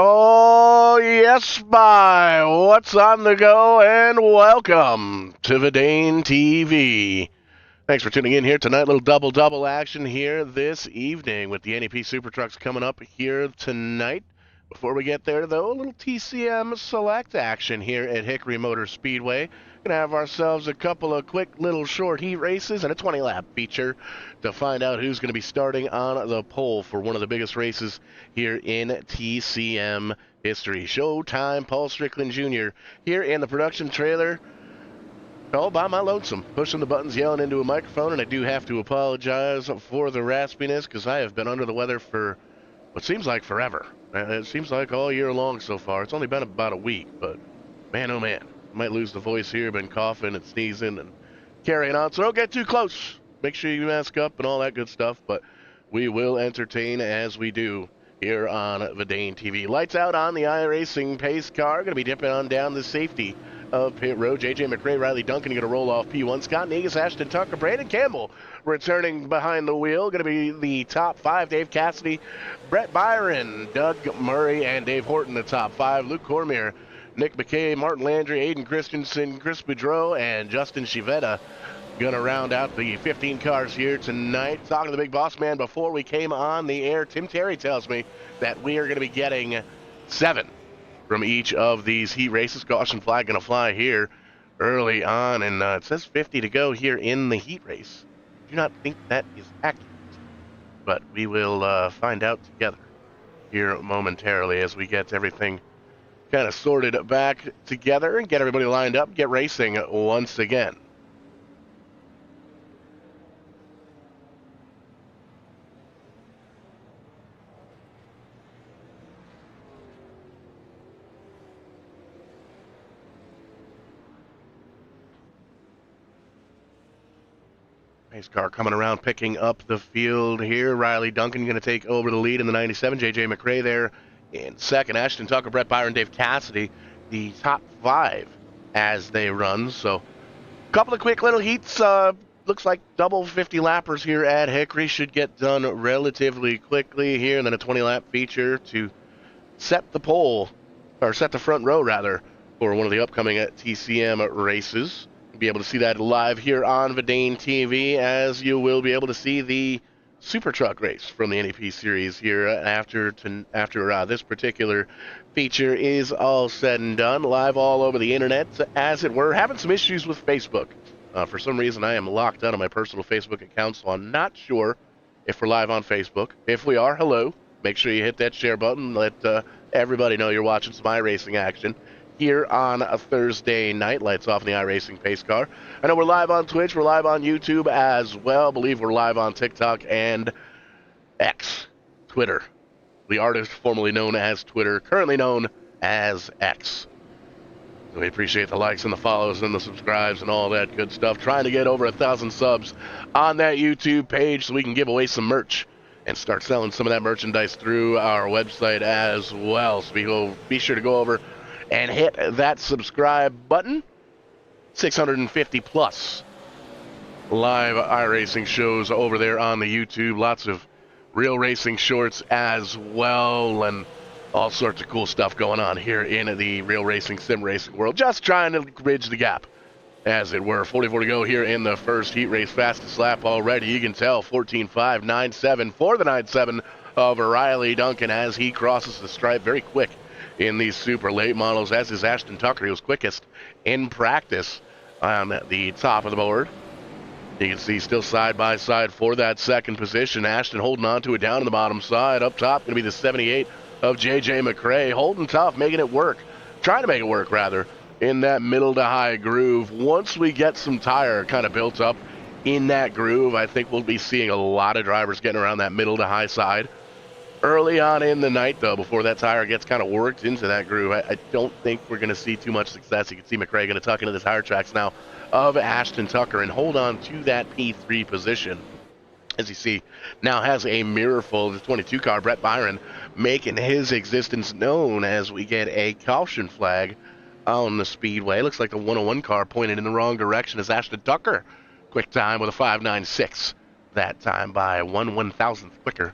Oh, yes, bye. What's on the go? And welcome to VidaneTV. Thanks for tuning in here tonight. Little double action here this evening with the NEP SuperTrucks coming up here tonight. Before we get there, though, a little TCM Select action here at Hickory Motor Speedway. Gonna have ourselves a couple of quick little short heat races and a 20-lap feature to find out who's going to be starting on the pole for one of the biggest races here in TCM history. Showtime, Paul Strickland Jr. here in the production trailer, all by my lonesome, pushing the buttons, yelling into a microphone, and I do have to apologize for the raspiness because I have been under the weather for what seems like forever. It seems like all year long so far. It's only been about a week, but man, oh man, might lose the voice here. Been coughing and sneezing and carrying on, so don't get too close. Make sure you mask up and all that good stuff, but we will entertain as we do here on VidaneTV. Lights out on the iRacing pace car. Going to be dipping on down the safety of pit road. J.J. McRae, Riley Duncan going to roll off P1. Scott Negus, Ashton Tucker, Brandon Campbell returning behind the wheel. Going to be the top five. Dave Cassidy, Brett Byron, Doug Murray, and Dave Horton, the top five. Luke Cormier, Nick McKay, Martin Landry, Aiden Christensen, Chris Boudreau, and Justin Chivetta going to round out the 15 cars here tonight. Talking to the big boss man before we came on the air, Tim Terry tells me that we are going to be getting 7 from each of these heat races. Caution flag going to fly here early on, and it says 50 to go here in the heat race. I do not think that is accurate, but we will find out together here momentarily as we get everything kind of sorted back together and get everybody lined up, get racing once again. Pace car coming around, picking up the field here. Riley Duncan going to take over the lead in the 97. J.J. McRae there in second. Ashton Tucker, Brett Byron, Dave Cassidy, the top 5 as they run. So a couple of quick little heats. Looks like double 50 lappers here at Hickory should get done relatively quickly here. And then a 20-lap feature to set the pole, or set the front row, rather, for one of the upcoming TCM races. Be able to see that live here on VidaneTV, as you will be able to see the Super Truck race from the NEP series here after this particular feature is all said and done. Live all over the internet, as it were. Having some issues with Facebook. For some reason, I am locked out of my personal Facebook account, so I'm not sure if we're live on Facebook. If we are, hello. Make sure you hit that share button. Let everybody know you're watching some iRacing action here on a Thursday night. Lights off in the iRacing pace car. I know we're live on Twitch. We're live on YouTube as well. I believe we're live on TikTok and X, Twitter. The artist formerly known as Twitter, currently known as X. So we appreciate the likes and the follows and the subscribes and all that good stuff. Trying to get over 1,000 subs on that YouTube page so we can give away some merch and start selling some of that merchandise through our website as well. So be sure to go over and hit that subscribe button. 650 plus live iRacing shows over there on the YouTube. Lots of real racing shorts as well, and all sorts of cool stuff going on here in the real racing, sim racing world. Just trying to bridge the gap, as it were. 44 to go here in the first heat race. Fastest lap already. You can tell 14.597 for the 97 of Riley Duncan as he crosses the stripe. Very quick in these super late models, as is Ashton Tucker. He was quickest in practice on the top of the board. You can see still side by side for that second position. Ashton holding on to it down on the bottom side. Up top going to be the 78 of J.J. McRae. Holding tough, making it work. Trying to make it work, rather, in that middle to high groove. Once we get some tire kind of built up in that groove, I think we'll be seeing a lot of drivers getting around that middle to high side. Early on in the night, though, before that tire gets kind of worked into that groove, I don't think we're going to see too much success. You can see McRae going to tuck into the tire tracks now of Ashton Tucker and hold on to that P3 position. As you see, now has a mirror full of the 22 car. Brett Byron making his existence known as we get a caution flag on the speedway. Looks like the 101 car pointed in the wrong direction as Ashton Tucker. Quick time with a 5.96. That time by 1/1000th quicker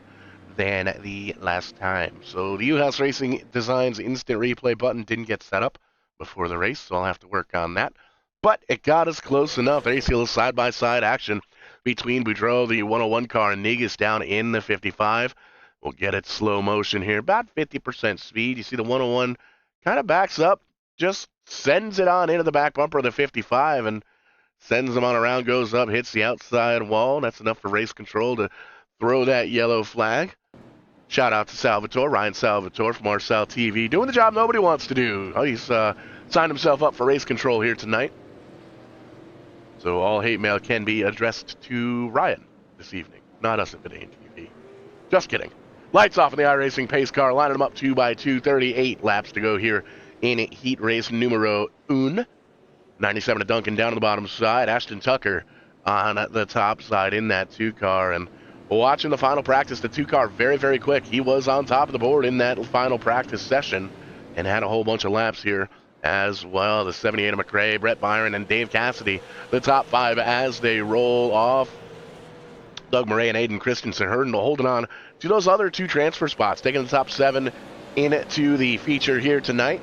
than the last time. So the U-House Racing Designs instant replay button didn't get set up before the race, so I'll have to work on that. But it got us close enough. There you see a little side-by-side action between Boudreau, the 101 car, and Negus down in the 55. We'll get it slow motion here, about 50% speed. You see the 101 kind of backs up, just sends it on into the back bumper of the 55, and sends them on around, goes up, hits the outside wall. That's enough for race control to throw that yellow flag. Shout out to Salvatore, Ryan Salvatore from RSalTV, doing the job nobody wants to do. Oh, he's signed himself up for race control here tonight. So all hate mail can be addressed to Ryan this evening, not us at VidaneTV. Just kidding. Lights off in the iRacing pace car, lining them up 2x2, 38 laps to go here in heat race numero 1. 97 to Duncan down to the bottom side. Ashton Tucker on the top side in that 2 car. And watching the final practice, the 2 car very, very quick. He was on top of the board in that final practice session and had a whole bunch of laps here as well. The 78 of McRae, Brett Byron, and Dave Cassidy, the top 5 as they roll off. Doug Murray and Aiden Christensen holding on to those other 2 transfer spots, taking the top 7 into the feature here tonight.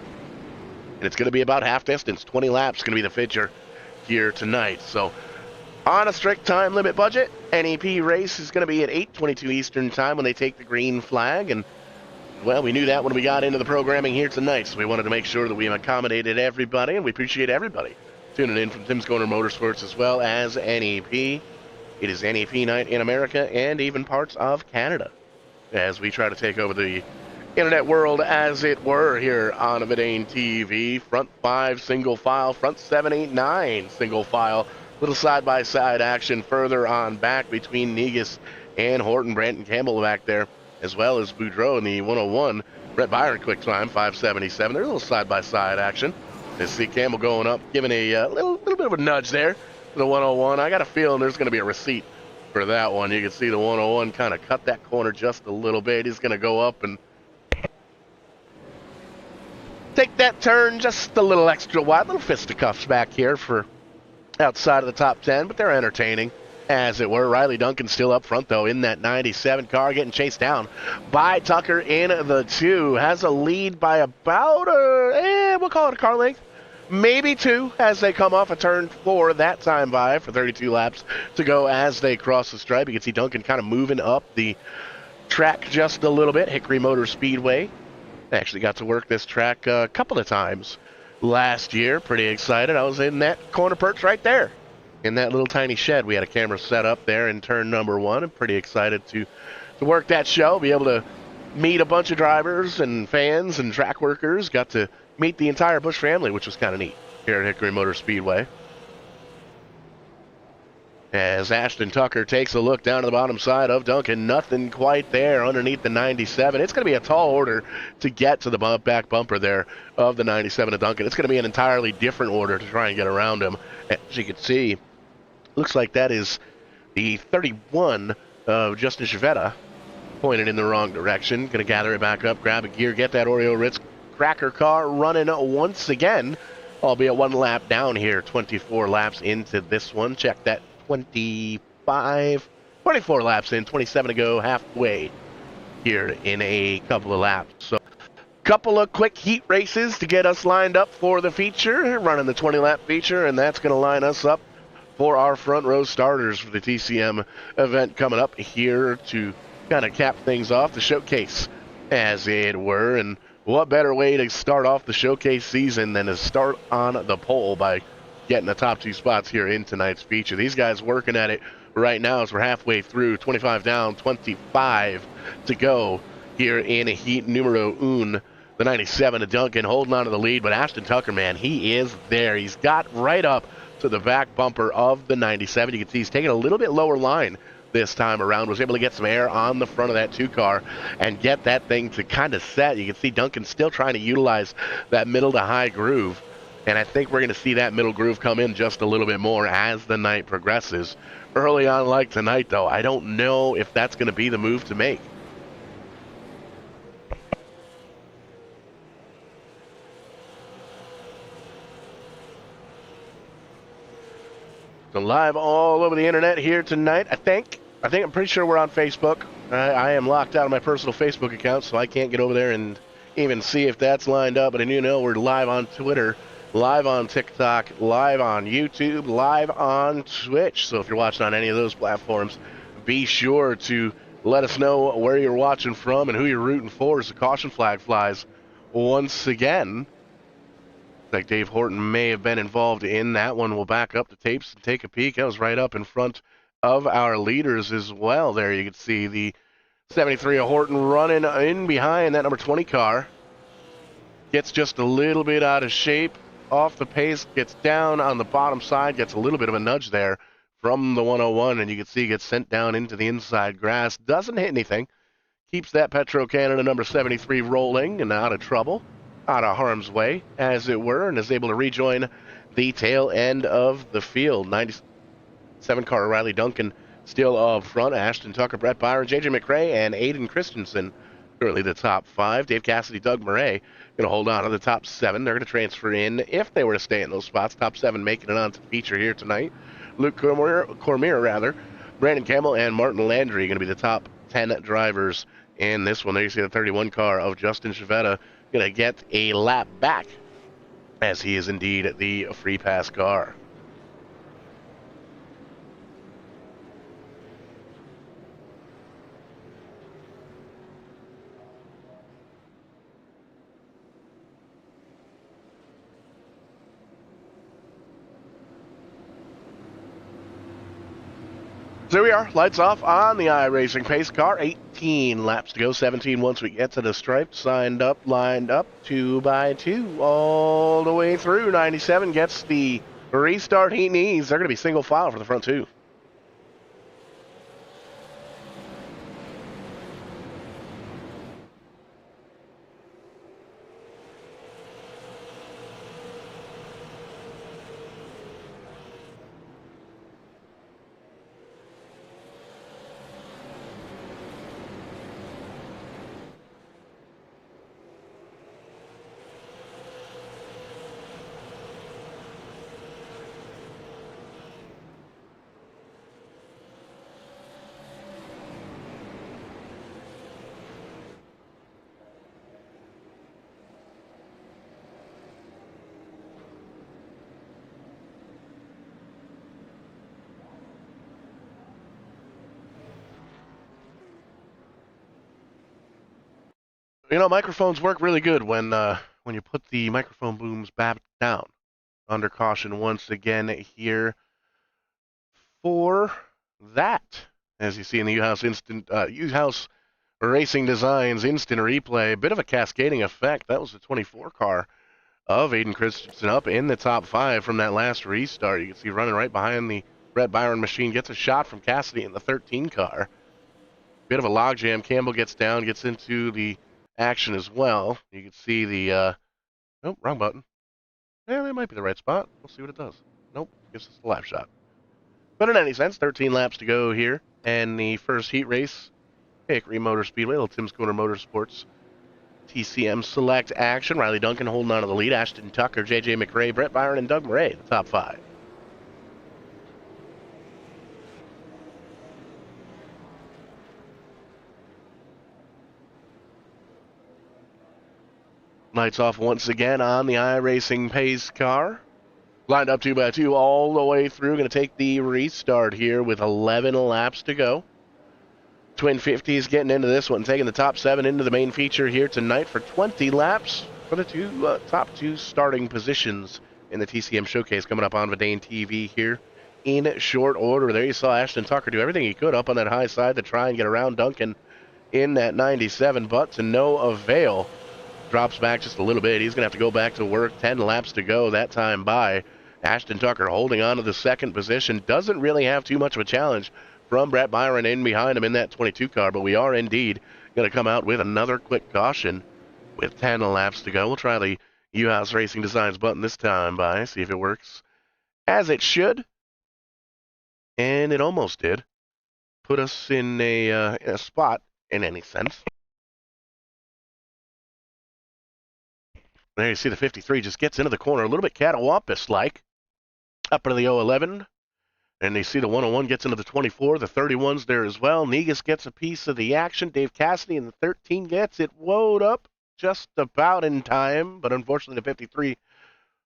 And it's going to be about half distance. 20 laps going to be the feature here tonight. So on a strict time limit budget, NEP race is going to be at 8:22 Eastern time when they take the green flag. And, well, we knew that when we got into the programming here tonight. So we wanted to make sure that we accommodated everybody, and we appreciate everybody tuning in from Tim's Corner Motorsports as well as NEP. It is NEP night in America and even parts of Canada as we try to take over the internet world, as it were, here on VidaneTV. Front 5 single file, front 7, 8, 9 single file. Little side-by-side action further on back between Negus and Horton. Brandon Campbell back there, as well as Boudreau in the 101. Brett Byron, quick time, 577. There's a little side-by-side action. You see Campbell going up, giving a little bit of a nudge there to the 101. I got a feeling there's going to be a receipt for that one. You can see the 101 kind of cut that corner just a little bit. He's going to go up and take that turn just a little extra wide. Little fisticuffs back here for outside of the top 10, but they're entertaining, as it were. Riley Duncan still up front, though, in that 97 car, getting chased down by Tucker in the 2. Has a lead by about, we'll call it a car length. Maybe 2 as they come off a turn 4 that time by for 32 laps to go as they cross the stripe. You can see Duncan kind of moving up the track just a little bit. Hickory Motor Speedway. Actually got to work this track a couple of times last year. Pretty excited. I was in that corner perch right there in that little tiny shed. We had a camera set up there in turn number 1. I'm pretty excited to work that show, be able to meet a bunch of drivers and fans and track workers. Got to meet the entire Busch family, which was kind of neat here at Hickory Motor Speedway. As Ashton Tucker takes a look down to the bottom side of Duncan, nothing quite there underneath the 97. It's going to be a tall order to get to the back bumper there of the 97 of Duncan. It's going to be an entirely different order to try and get around him. As you can see, looks like that is the 31 of Justin Chivetta pointed in the wrong direction. Going to gather it back up, grab a gear, get that Oreo Ritz cracker car running once again, albeit 1 lap down here, 24 laps into this one. Check that. 24 laps in, 27 to go, halfway here in a couple of laps. So, couple of quick heat races to get us lined up for the feature, running the 20-lap feature, and that's going to line us up for our front row starters for the TCM event coming up here to kind of cap things off, the showcase, as it were. And what better way to start off the showcase season than to start on the pole by getting the top 2 spots here in tonight's feature. These guys working at it right now as we're halfway through, 25 down, 25 to go here in heat numero 1. The 97 of Duncan holding on to the lead, but Ashton Tucker, man, he is there. He's got right up to the back bumper of the 97. You can see he's taking a little bit lower line this time around, was able to get some air on the front of that 2 car and get that thing to kind of set. You can see Duncan still trying to utilize that middle to high groove. And I think we're going to see that middle groove come in just a little bit more as the night progresses. Early on like tonight, though, I don't know if that's going to be the move to make. So live all over the internet here tonight, I think I'm pretty sure we're on Facebook I am locked out of my personal Facebook account, so I can't get over there and even see if that's lined up. But I do know we're live on Twitter, live on TikTok, live on YouTube, live on Twitch. So if you're watching on any of those platforms, be sure to let us know where you're watching from and who you're rooting for as the caution flag flies once again. Like Dave Horton may have been involved in that one. We'll back up the tapes and take a peek. That was right up in front of our leaders as well. There you can see the 73 of Horton running in behind that number 20 car. Gets just a little bit out of shape, off the pace, gets down on the bottom side, gets a little bit of a nudge there from the 101, and you can see gets sent down into the inside grass. Doesn't hit anything. Keeps that Petro-Canada number 73 rolling and out of trouble, out of harm's way, as it were, and is able to rejoin the tail end of the field. 97 car Riley Duncan still up front. Ashton Tucker, Brett Byron, JJ McRae, and Aiden Christensen currently the top 5. Dave Cassidy, Doug Murray going to hold on to the top 7. They're going to transfer in if they were to stay in those spots. Top 7 making it onto the feature here tonight. Luke Cormier, Brandon Campbell, and Martin Landry going to be the top 10 drivers in this one. There you see the 31 car of Justin Chavetta going to get a lap back, as he is indeed the free pass car. So there we are, lights off on the iRacing pace car. 18 laps to go, 17 once we get to the stripe. Signed up, lined up, 2 by 2, all the way through. 97 gets the restart he needs. They're going to be single file for the front 2. You know, microphones work really good when you put the microphone booms back down. Under caution once again here for that. As you see in the U-House Racing Designs instant replay, a bit of a cascading effect. That was the 24 car of Aiden Christensen up in the top 5 from that last restart. You can see running right behind the Brett Byron machine, gets a shot from Cassidy in the 13 car. Bit of a logjam. Campbell gets down, gets into the action as well. You can see the, nope, wrong button. Yeah, that might be the right spot. We'll see what it does. Nope, gives us the lap shot. But in any sense, 13 laps to go here, and the first heat race, Hickory Motor Speedway, Little Tim's Corner Motorsports, TCM Select action. Riley Duncan holding on to the lead. Ashton Tucker, JJ McRae, Brett Byron, and Doug Murray, the top 5. Lights off once again on the iRacing pace car. Lined up 2 by 2 all the way through. Going to take the restart here with 11 laps to go. Twin 50s getting into this one, taking the top 7 into the main feature here tonight for 20 laps for the top 2 starting positions in the TCM Showcase coming up on VidaneTV here in short order. There you saw Ashton Tucker do everything he could up on that high side to try and get around Duncan in that 97, but to no avail. Drops back just a little bit. He's going to have to go back to work. 10 laps to go that time by. Ashton Tucker holding on to the second position. Doesn't really have too much of a challenge from Brett Byron in behind him in that 22 car, but we are indeed going to come out with another quick caution with 10 laps to go. We'll try the U-House Racing Designs button this time by, see if it works as it should. And it almost did. Put us in a spot in any sense. There you see the 53 just gets into the corner a little bit catawampus-like. Up into the 011. And they see the 101 gets into the 24, the 31's there as well. Negus gets a piece of the action. Dave Cassidy in the 13 gets it woed up just about in time, but unfortunately the 53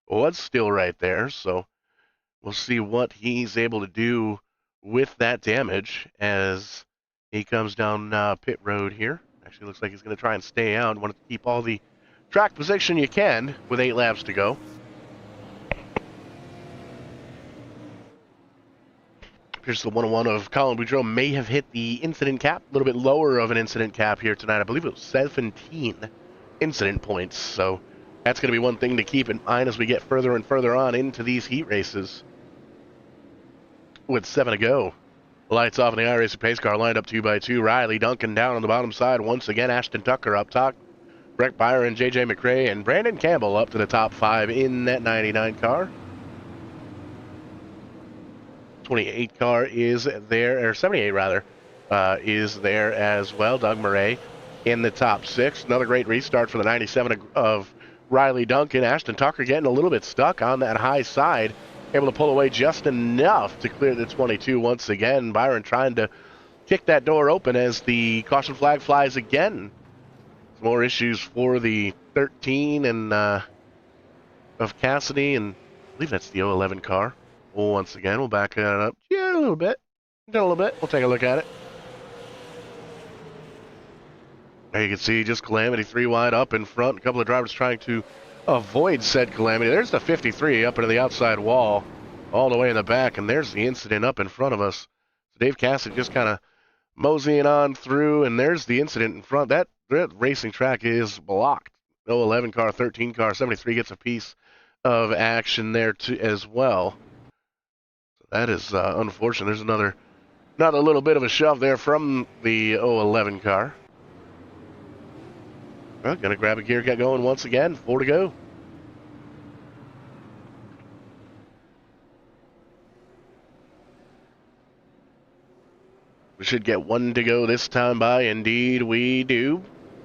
was still right there. So we'll see what he's able to do with that damage as he comes down pit road here. Actually looks like he's going to try and stay out. Want to keep all the track position you can with 8 laps to go. Appears the 101 of Colin Boudreau may have hit the incident cap, a little bit lower of an incident cap here tonight. I believe it was 17 incident points, so that's going to be one thing to keep in mind as we get further and further on into these heat races. With 7 to go. Lights off in the iRacing pace car, lined up 2 by 2. Riley Duncan down on the bottom side once again. Ashton Tucker up top. Breck Byron, JJ McRae, and Brandon Campbell up to the top 5 in that 99 car. 28 car is there, or 78 rather, is there as well. Doug Murray in the top 6. Another great restart for the 97 of Riley Duncan. Ashton Tucker getting a little bit stuck on that high side. Able to pull away just enough to clear the 22 once again. Byron trying to kick that door open as the caution flag flies again. Some more issues for the 13 and of Cassidy, and I believe that's the 011 car. Once again, we'll back that up a little bit. We'll take a look at it. There you can see just Calamity 3 wide up in front. A couple of drivers trying to avoid said Calamity. There's the 53 up into the outside wall, all the way in the back, and there's the incident up in front of us. So Dave Cassidy just kind of moseying on through, and there's the incident in front. That racing track is blocked. 011 car, 13 car, 73 gets a piece of action there too, as well. That is unfortunate. There's another little bit of a shove there from the 011 car. Well, gonna grab a gear, get going once again. 4 to go. We should get 1 to go this time by. Indeed, we do.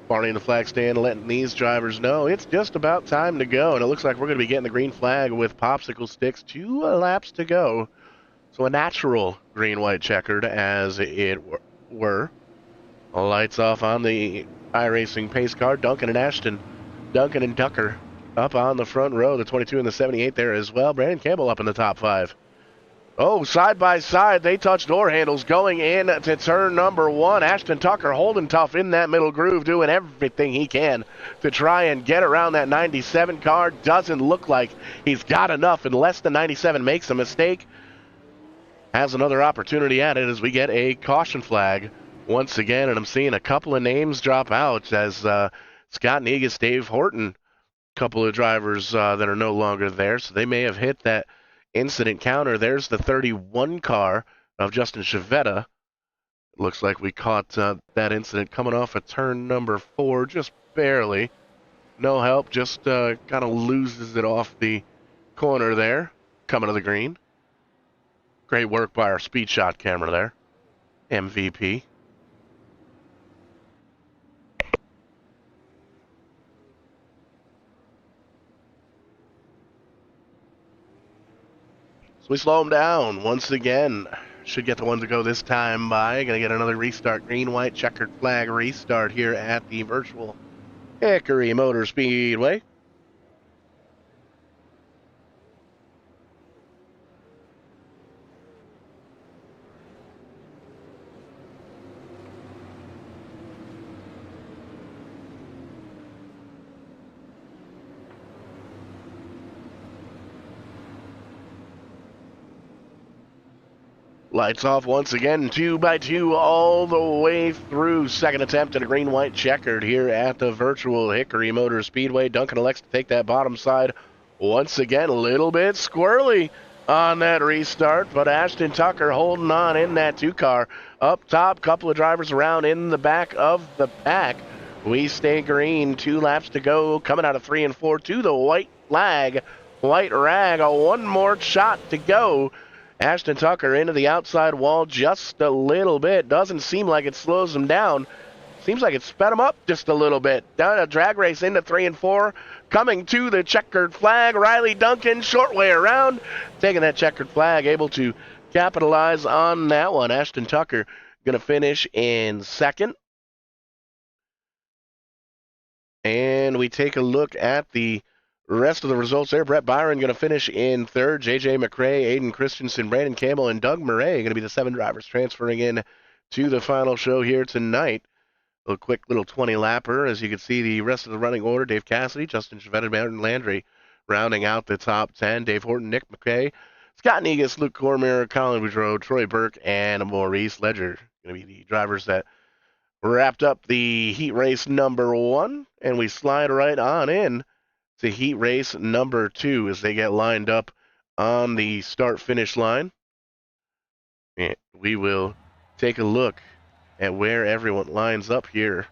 Barney in the flag stand letting these drivers know it's just about time to go. And it looks like we're going to be getting the green flag with popsicle sticks. 2 laps to go. So a natural green-white checkered, as it were. Lights off on the iRacing pace car. Duncan and Ashton. Duncan and Tucker up on the front row. The 22 and the 78 there as well. Brandon Campbell up in the top 5. Oh, side by side, they touch door handles going in to turn number 1. Ashton Tucker holding tough in that middle groove, doing everything he can to try and get around that 97 car. Doesn't look like he's got enough unless the 97 makes a mistake. Has another opportunity at it as we get a caution flag once again, and I'm seeing a couple of names drop out as Scott Negus, Dave Horton, a couple of drivers that are no longer there, so they may have hit that incident counter. There's the 31 car of Justin Chivetta. Looks like we caught that incident coming off of turn number 4, just barely. No help, just kind of loses it off the corner there, coming to the green. Great work by our speed shot camera there. MVP. So we slow him down once again. Should get the 1 to go this time by. Gonna get another restart. Green, white, checkered flag restart here at the virtual Hickory Motor Speedway. Lights off once again, 2 by 2 all the way through. Second attempt at a green-white checkered here at the virtual Hickory Motor Speedway. Duncan elects to take that bottom side once again. A little bit squirrely on that restart, but Ashton Tucker holding on in that 2 car. Up top, couple of drivers around in the back of the pack. We stay green, 2 laps to go, coming out of 3 and 4 to the white flag. White rag, 1 more shot to go. Ashton Tucker into the outside wall just a little bit. Doesn't seem like it slows him down. Seems like it sped him up just a little bit. Down a drag race into 3 and 4. Coming to the checkered flag. Riley Duncan, short way around. Taking that checkered flag, able to capitalize on that one. Ashton Tucker going to finish in second. And we take a look at the rest of the results there. Brett Byron going to finish in third. JJ McRae, Aiden Christensen, Brandon Campbell, and Doug Murray going to be the 7 drivers transferring in to the final show here tonight. A quick little 20-lapper. As you can see, the rest of the running order: Dave Cassidy, Justin Chevette, Martin Landry rounding out the top 10. Dave Horton, Nick McKay, Scott Negus, Luke Cormier, Colin Boudreau, Troy Burke, and Maurice Ledger going to be the drivers that wrapped up the heat race number 1, and we slide right on in to heat race number 2 as they get lined up on the start-finish line. And we will take a look at where everyone lines up here.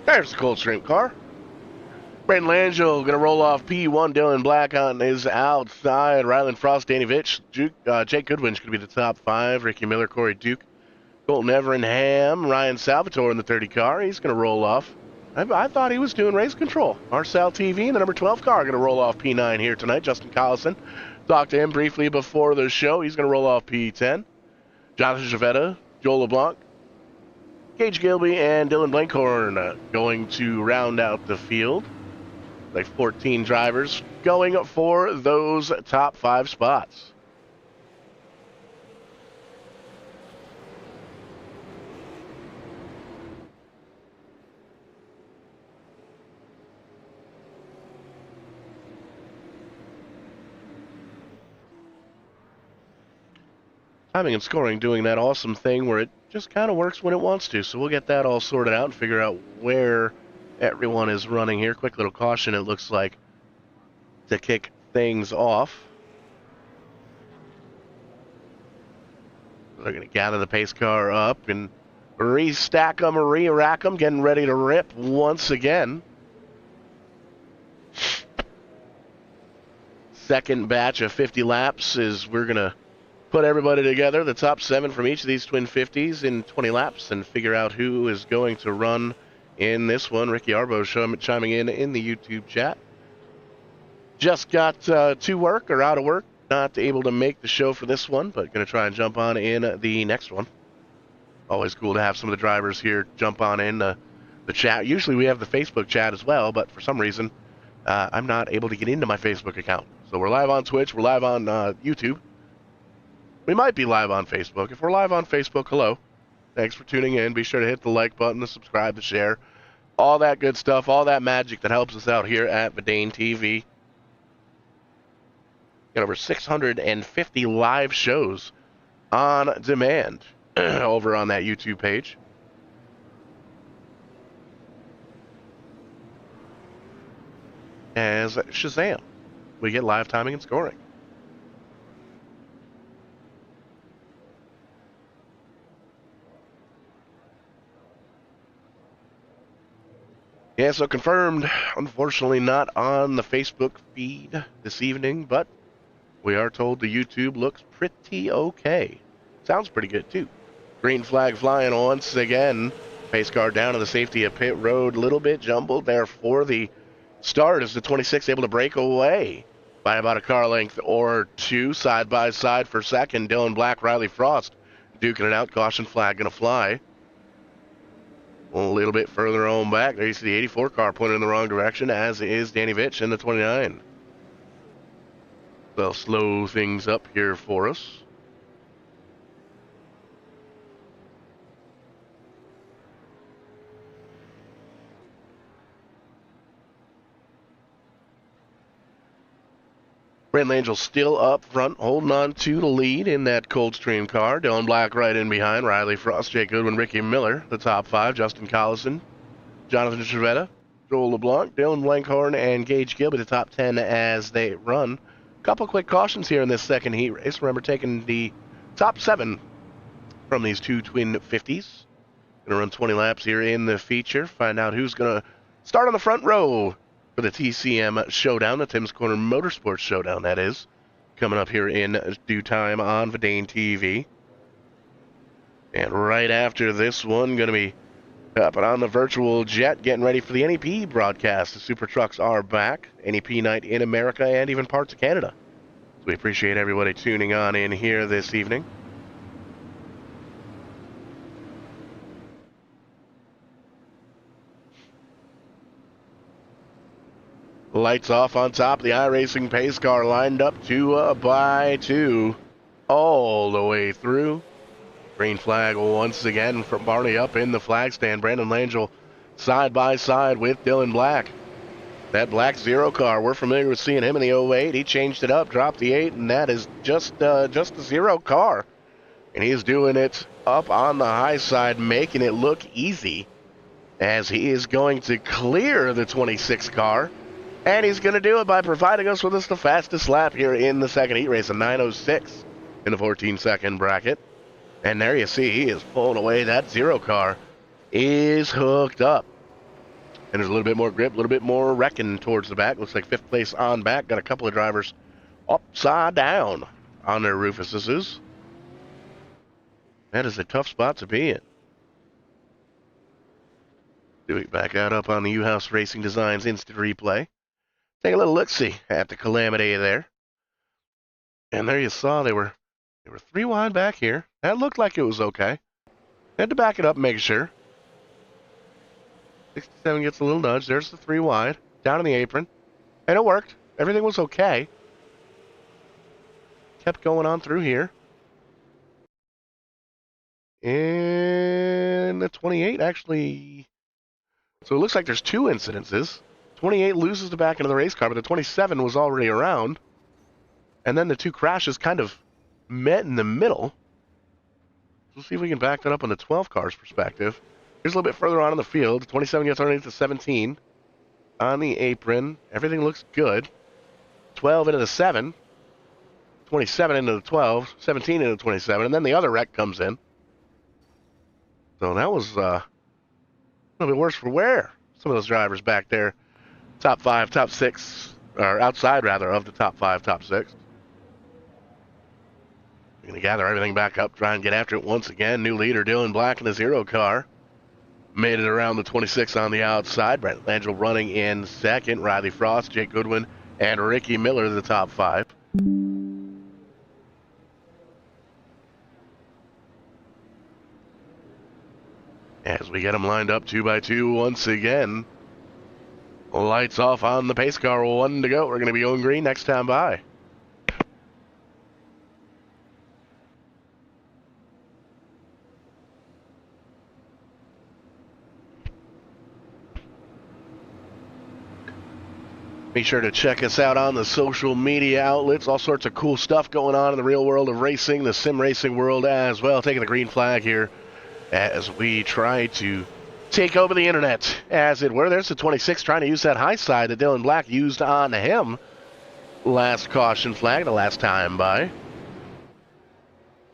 There's the Coldstream car. Brandon Langell going to roll off P1. Dylan Black on his outside. Ryland Frost, Danny Vitch. Jake Goodwin's going to be the top 5. Ricky Miller, Corey Duke, Colton Everingham, Ryan Salvatore in the 30 car. He's going to roll off. I thought he was doing race control. Marcel TV, the number 12 car, going to roll off P9 here tonight. Justin Collison. Talked to him briefly before the show. He's going to roll off P10. Jonathan Chavetta, Joel LeBlanc, Gage Gilby, and Dylan Blankhorn going to round out the field. Like 14 drivers going for those top 5 spots. Timing and scoring doing that awesome thing where it just kind of works when it wants to. So we'll get that all sorted out and figure out where everyone is running here. Quick little caution, it looks like, to kick things off. They're going to gather the pace car up and restack them, re-rack them, getting ready to rip once again. Second batch of 50 laps is we're going to put everybody together, the top 7 from each of these twin 50s in 20 laps, and figure out who is going to run in this one. Ricky Arbo chiming in the YouTube chat. Just got to work or out of work. Not able to make the show for this one, but going to try and jump on in the next one. Always cool to have some of the drivers here jump on in the chat. Usually we have the Facebook chat as well, but for some reason I'm not able to get into my Facebook account. So we're live on Twitch. We're live on YouTube. We might be live on Facebook. If we're live on Facebook, hello. Thanks for tuning in. Be sure to hit the like button, the subscribe, the share. All that good stuff, all that magic that helps us out here at VidaneTV. Got over 650 live shows on demand over on that YouTube page. As Shazam, we get live timing and scoring. Yeah, so confirmed, unfortunately not on the Facebook feed this evening, but we are told the YouTube looks pretty okay. Sounds pretty good, too. Green flag flying once again. Pace car down to the safety of pit road. A little bit jumbled there for the start as the 26 able to break away by about a car length or 2. Side by side for second. Dylan Black, Riley Frost duking it out. Caution flag going to fly. A little bit further on back, there you see the 84 car pointed in the wrong direction, as is Danny Vitch in the 29. They'll slow things up here for us. Brandon Angel still up front, holding on to the lead in that Coldstream car. Dylan Black right in behind. Riley Frost, Jake Goodwin, Ricky Miller, the top 5. Justin Collison, Jonathan Chavetta, Joel LeBlanc, Dylan Blankhorn, and Gage Gilby, the top 10 as they run Couple quick cautions here in this second heat race. Remember, taking the top 7 from these two twin 50s. Gonna run 20 laps here in the feature. Find out who's gonna start on the front row for the TCM Showdown, the Tim's Corner Motorsports Showdown, that is. Coming up here in due time on VidaneTV. And right after this one, going to be up and on the virtual jet, getting ready for the NEP broadcast. The SuperTrucks are back. NEP night in America and even parts of Canada. So we appreciate everybody tuning on in here this evening. Lights off on top of the iRacing pace car, lined up 2 by 2 all the way through. Green flag once again from Barney up in the flag stand. Brandon Langell side by side with Dylan Black. That black 0 car, we're familiar with seeing him in the 08. He changed it up, dropped the 8, and that is just a 0 car. And he's doing it up on the high side, making it look easy as he is going to clear the 26 car. And he's going to do it by providing us with the fastest lap here in the second heat race, a 9:06 in the 14-second bracket. And there you see, he is pulling away. That 0 car is hooked up. And there's a little bit more grip, a little bit more wrecking towards the back. Looks like 5th place on back. Got a couple of drivers upside down on their Rufuses. That is a tough spot to be in. Doing back out up on the U-House Racing Designs instant replay. Take a little look-see at the Calamity there. And there you saw they were 3 wide back here. That looked like it was okay. Had to back it up and make sure. 67 gets a little nudge. There's the 3 wide. Down in the apron. And it worked. Everything was okay. Kept going on through here. And the 28 actually... So it looks like there's 2 incidences. 28 loses the back end of the race car, but the 27 was already around. And then the 2 crashes kind of met in the middle. We'll see if we can back that up on the 12 car's perspective. Here's a little bit further on in the field. The 27 gets underneath the 17 on the apron. Everything looks good. 12 into the 7. 27 into the 12. 17 into the 27. And then the other wreck comes in. So that was a little bit worse for wear. Some of those drivers back there. Top 5, top 6, or outside rather, of the top 5, top 6. We're going to gather everything back up, try and get after it once again. New leader, Dylan Black in the 0 car. Made it around the 26 on the outside. Brent Langell running in second. Riley Frost, Jake Goodwin, and Ricky Miller, the top 5. As we get them lined up 2 by 2 once again. Lights off on the pace car, 1 to go. We're going to be going green next time by. Be sure to check us out on the social media outlets. All sorts of cool stuff going on in the real world of racing, the sim racing world as well. Taking the green flag here as we try to take over the internet, as it were. There's the 26 trying to use that high side that Dylan Black used on him. Last caution flag, the last time by.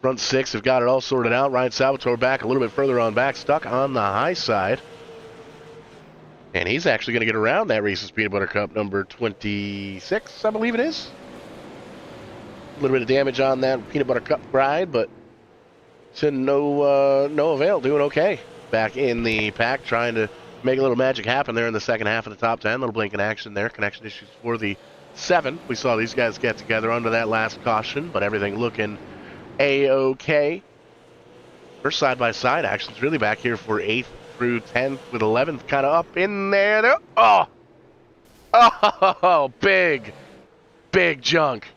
Front 6 have got it all sorted out. Ryan Salvatore back a little bit further on back, stuck on the high side. And he's actually going to get around that Reese's Peanut Butter Cup number 26, I believe it is. A little bit of damage on that Peanut Butter Cup ride, but to no avail. Doing okay. Back in the pack, trying to make a little magic happen there in the second half of the top 10. A little blinking action there. Connection issues for the 7. We saw these guys get together under that last caution, but everything looking A-okay. First side-by-side action's really back here for 8th through 10th, with 11th kind of up in there. Oh, big junk.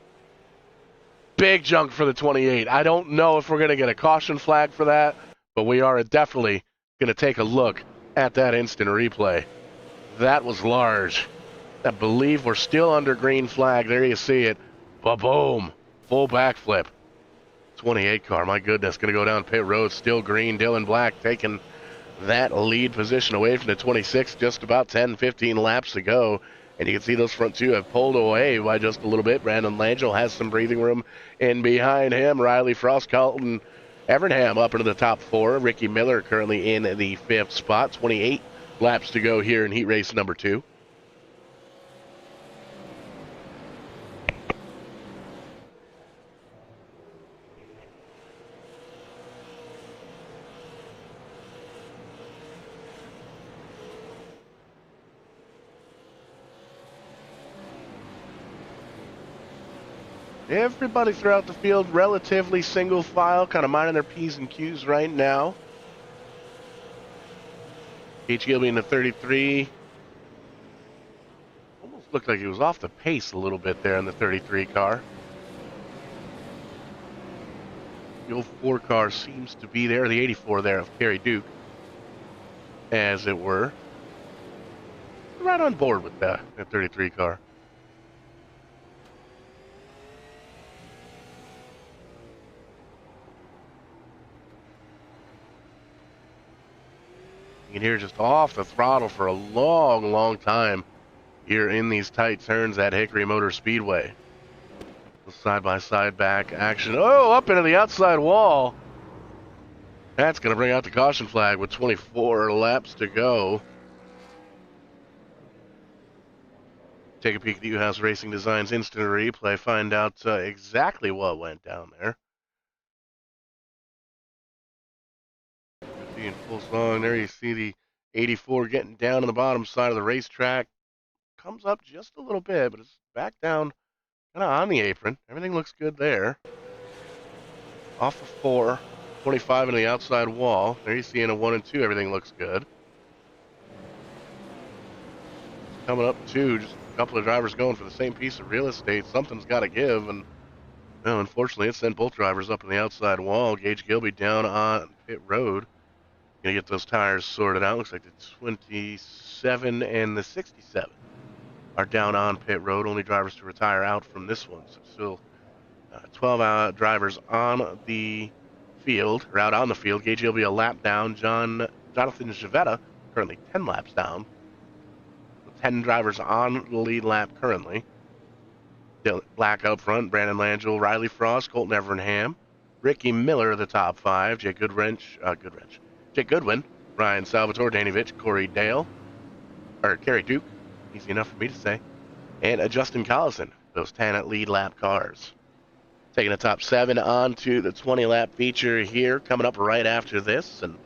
Big junk for the 28. I don't know if we're going to get a caution flag for that, but we are definitely going to take a look at that instant replay. That was large. I believe we're still under green flag. There you see it. Ba-boom. Full backflip. 28 car, my goodness, going to go down pit road. Still green. Dylan Black taking that lead position away from the 26. Just about 10, 15 laps to go. And you can see those front two have pulled away by just a little bit. Brandon Langell has some breathing room in behind him. Riley Frost, Colton Evernham up into the top 4. Ricky Miller currently in the 5th spot. 28 laps to go here in heat race number 2. Everybody throughout the field relatively single file, kind of minding their P's and Q's right now. H. Gilby in the 33. Almost looked like he was off the pace a little bit there in the 33 car. The 04 car seems to be there, the 84 there of Kerry Duke, as it were. Right on board with that 33 car. You can hear just off the throttle for a long, long time here in these tight turns at Hickory Motor Speedway. Side-by-side back action. Oh, up into the outside wall. That's going to bring out the caution flag with 24 laps to go. Take a peek at the U-House Racing Designs instant replay. Find out exactly what went down there. In full song there, you see the 84 getting down on the bottom side of the racetrack. Comes up just a little bit, but it's back down kind of on the apron. Everything looks good there. Off the 4, 25 into the outside wall. There you see in a 1 and 2, everything looks good. Coming up 2, just a couple of drivers going for the same piece of real estate. Something's got to give, and well, unfortunately, it sent both drivers up on the outside wall. Gage Gilby down on pit road. Gonna get those tires sorted out. Looks like the 27 and the 67 are down on pit road. Only drivers to retire out from this one. So still 12 drivers on the field, or out on the field. Gage will be a lap down. Jonathan Javetta currently 10 laps down. 10 drivers on the lead lap currently. Black up front, Brandon Langell, Riley Frost, Colton Evernham, Ricky Miller, the top 5, Jake Goodwin, Ryan Salvatore, Danny Vitch, Corey Dale, or Kerry Duke, easy enough for me to say, and Justin Collison, those 10 lead lap cars. Taking the top 7 on to the 20-lap feature here, coming up right after this, and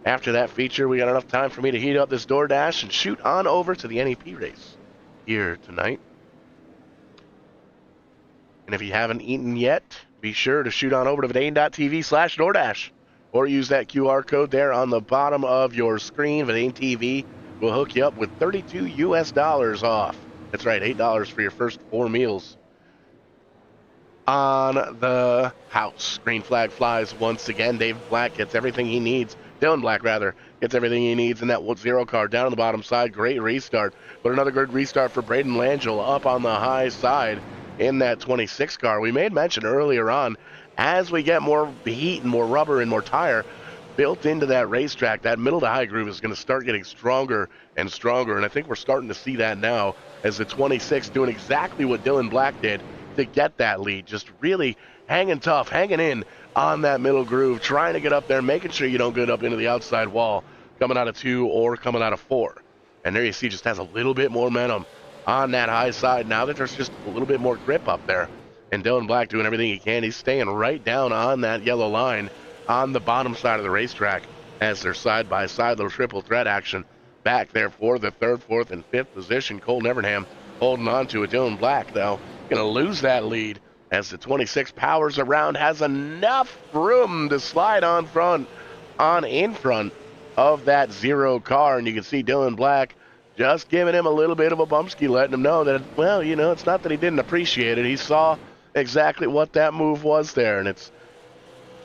after that feature, we got enough time for me to heat up this DoorDash and shoot on over to the NEP race here tonight. And if you haven't eaten yet, be sure to shoot on over to VidaneTV/DoorDash or use that QR code there on the bottom of your screen. VidaneTV will hook you up with $32 off. That's right, $8 for your first 4 meals on the house. Green flag flies once again. Dave Black gets everything he needs. Dylan Black, rather, gets everything he needs in that 0 car down on the bottom side. Great restart. But another good restart for Braden Langell up on the high side in that 26 car. We made mention earlier on, as we get more heat and more rubber and more tire built into that racetrack, that middle to high groove is going to start getting stronger and stronger. And I think we're starting to see that now as the 26 doing exactly what Dylan Black did to get that lead. Just really hanging tough, hanging in on that middle groove, trying to get up there, making sure you don't get up into the outside wall coming out of 2 or coming out of 4. And there you see just has a little bit more momentum on that high side now that there's just a little bit more grip up there. And Dylan Black doing everything he can. He's staying right down on that yellow line on the bottom side of the racetrack as they're side-by-side, little triple threat action back there for the 3rd, 4th, and 5th position. Colton Evernham holding on to it. Dylan Black, though, going to lose that lead as the 26 powers around, has enough room to slide in front of that 0 car. And you can see Dylan Black just giving him a little bit of a bumpski, letting him know that, well, you know, it's not that he didn't appreciate it. He saw exactly what that move was there. And it's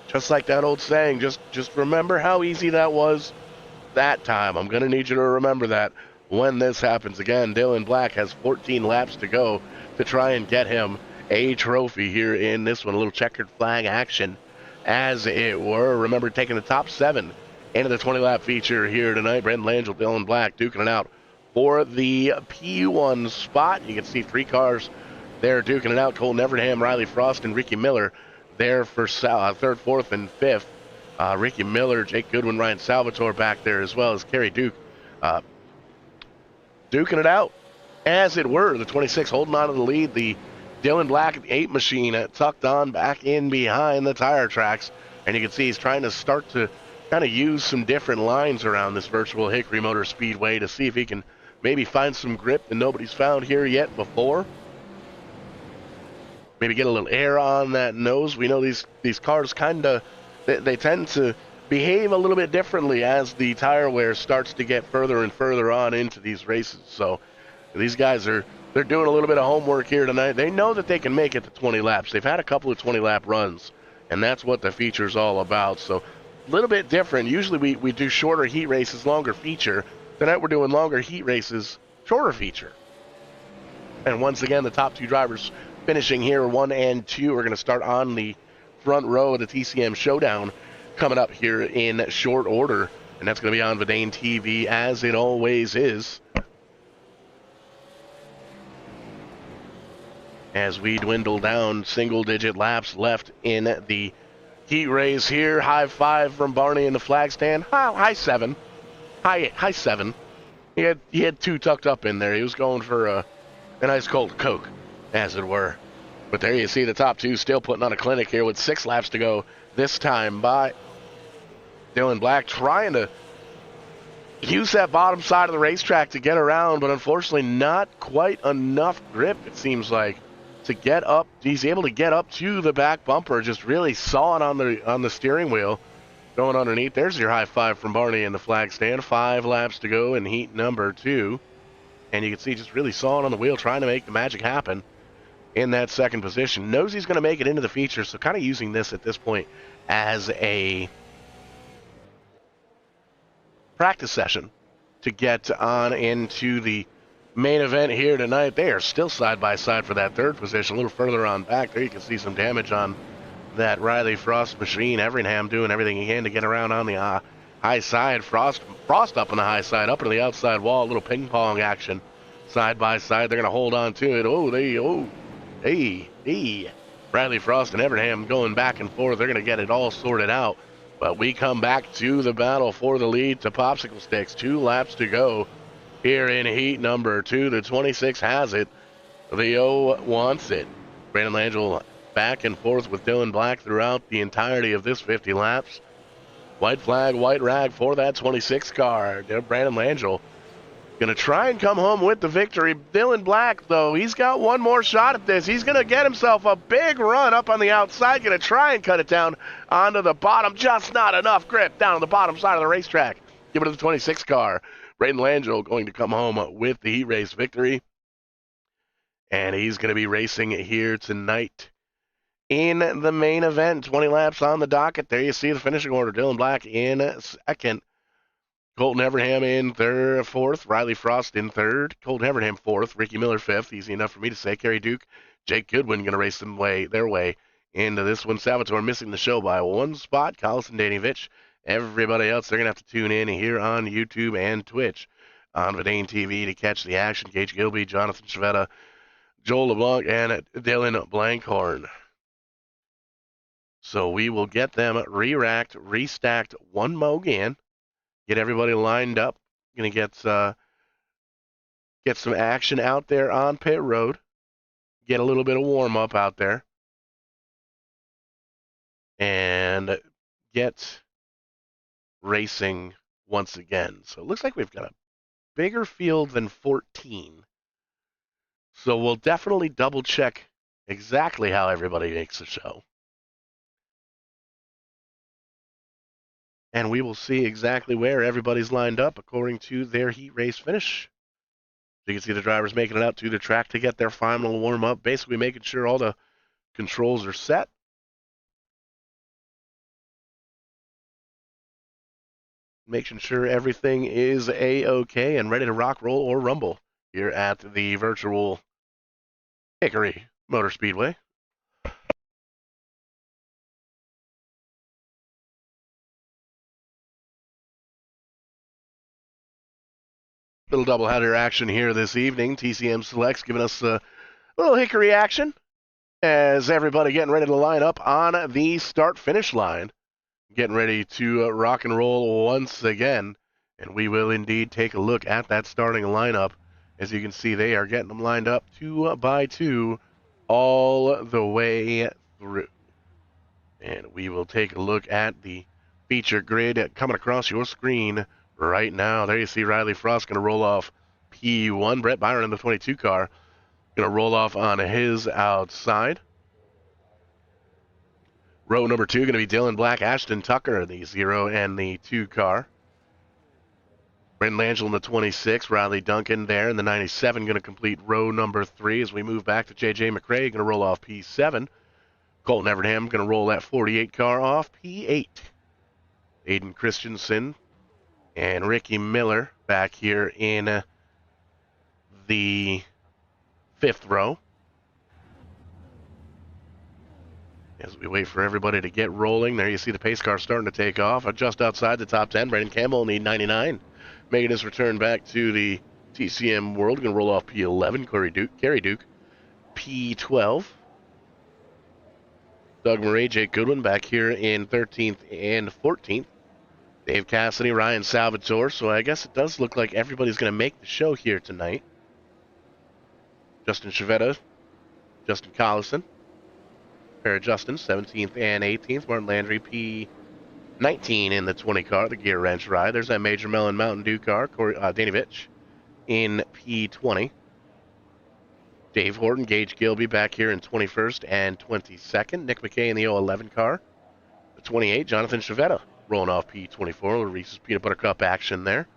just like that old saying, just remember how easy that was that time. I'm going to need you to remember that when this happens again. Dylan Black has 14 laps to go to try and get him a trophy here in this one. A little checkered flag action, as it were. Remember, taking the top 7 into the 20-lap feature here tonight. Brandon Langell, Dylan Black duking it out for the P1 spot. You can see 3 cars there duking it out. Colton Evernham, Riley Frost, and Ricky Miller there for third, fourth, and fifth. Ricky Miller, Jake Goodwin, Ryan Salvatore back there, as well as Kerry Duke duking it out, as it were. The 26 holding on to the lead. The Dylan Black, the 8 machine, tucked on back in behind the tire tracks. And you can see he's trying to start to kind of use some different lines around this virtual Hickory Motor Speedway to see if he can maybe find some grip that nobody's found here yet before. Maybe get a little air on that nose. We know these cars kind of, they tend to behave a little bit differently as the tire wear starts to get further and further on into these races. So these guys they're doing a little bit of homework here tonight. They know that they can make it to 20 laps. They've had a couple of 20-lap runs, and that's what the feature's all about. So a little bit different. Usually we do shorter heat races, longer feature. Tonight we're doing longer heat races, shorter feature. And once again, the top 2 drivers finishing here, 1 and 2, are going to start on the front row of the TCM Showdown coming up here in short order. And that's going to be on VidaneTV, as it always is. As we dwindle down, single-digit laps left in the heat race here. High 5 from Barney in the flag stand. High 7. High 7. He had 2 tucked up in there. He was going for a nice cold Coke, as it were. But there you see the top 2 still putting on a clinic here with 6 laps to go. This time by Dylan Black, trying to use that bottom side of the racetrack to get around, but unfortunately not quite enough grip, it seems like, to get up. He's able to get up to the back bumper, just really sawing on the steering wheel, going underneath. There's your high 5 from Barney in the flag stand. 5 laps to go in heat number 2. And you can see just really sawing on the wheel, trying to make the magic happen in that second position. Knows he's going to make it into the feature, so kind of using this at this point as a practice session to get on into the main event here tonight. They are still side by side for that third position. A little further on back there, you can see some damage on that Riley Frost machine. Evernham doing everything he can to get around on the high side. Frost up on the high side, up on the outside wall. A little ping pong action side by side. They're going to hold on to it. Hey. Riley Frost and Evernham going back and forth. They're going to get it all sorted out. But we come back to the battle for the lead to popsicle sticks. 2 laps to go here in heat number 2. The 26 has it. The O wants it. Brandon Langell back and forth with Dylan Black throughout the entirety of this 50 laps. White flag, white rag for that 26 car. Brandon Langell going to try and come home with the victory. Dylan Black, though, he's got one more shot at this. He's going to get himself a big run up on the outside. Going to try and cut it down onto the bottom. Just not enough grip down on the bottom side of the racetrack. Give it to the 26 car. Brayden Langell going to come home with the heat race victory. And he's going to be racing here tonight in the main event. 20 laps on the docket. There you see the finishing order. Dylan Black in second. Colton Evernham in fourth. Riley Frost in third. Colton Evernham fourth. Ricky Miller fifth. Easy enough for me to say. Kerry Duke, Jake Goodwin going to race their way into this one. Salvatore missing the show by 1 spot. Collison Danevich. Everybody else, they're going to have to tune in here on YouTube and Twitch on VidaneTV to catch the action. Gage Gilby, Jonathan Chavetta, Joel LeBlanc, and Dylan Blankhorn. So we will get them re-racked, restacked one more again. Get everybody lined up. Going to get some action out there on pit road. Get a little bit of warm-up out there. And get racing once again. So it looks like we've got a bigger field than 14. So we'll definitely double-check exactly how everybody makes the show. And we will see exactly where everybody's lined up according to their heat race finish. So you can see the drivers making it out to the track to get their final warm-up, basically making sure all the controls are set. Making sure everything is A-OK and ready to rock, roll, or rumble here at the virtual Hickory Motor Speedway. Little doubleheader action here this evening. TCM Selects giving us a little hickory action as everybody getting ready to line up on the start-finish line. Getting ready to rock and roll once again. And we will indeed take a look at that starting lineup. As you can see, they are getting them lined up 2 by 2 all the way through. And we will take a look at the feature grid coming across your screen right now. There you see Riley Frost going to roll off P1. Brett Byron in the 22 car going to roll off on his outside. Row number 2 going to be Dylan Black, Ashton Tucker, the 0 and the 2 car. Brendan Langell in the 26, Riley Duncan there in the 97 going to complete row number 3 as we move back to JJ McRae going to roll off P7. Colton Evernham going to roll that 48 car off P8. Aiden Christensen and Ricky Miller back here in the 5th row. As we wait for everybody to get rolling, there you see the pace car starting to take off. Just outside the top 10, Brandon Campbell need 99. Making his return back to the TCM World. Going to roll off P11, Kerry Duke, P12. Doug Murray, Jake Goodwin back here in 13th and 14th. Dave Cassidy, Ryan Salvatore. So I guess it does look like everybody's going to make the show here tonight. Justin Chavetta, Justin Collison, pair of Justins, 17th and 18th. Martin Landry, P19 in the 20 car, the gear wrench ride. There's that Major Mellon Mountain Dew car, Danovich in P20. Dave Horton, Gage Gilby back here in 21st and 22nd. Nick McKay in the 011 car. The 28, Jonathan Chavetta rolling off P24. Reese's Peanut Butter Cup action there.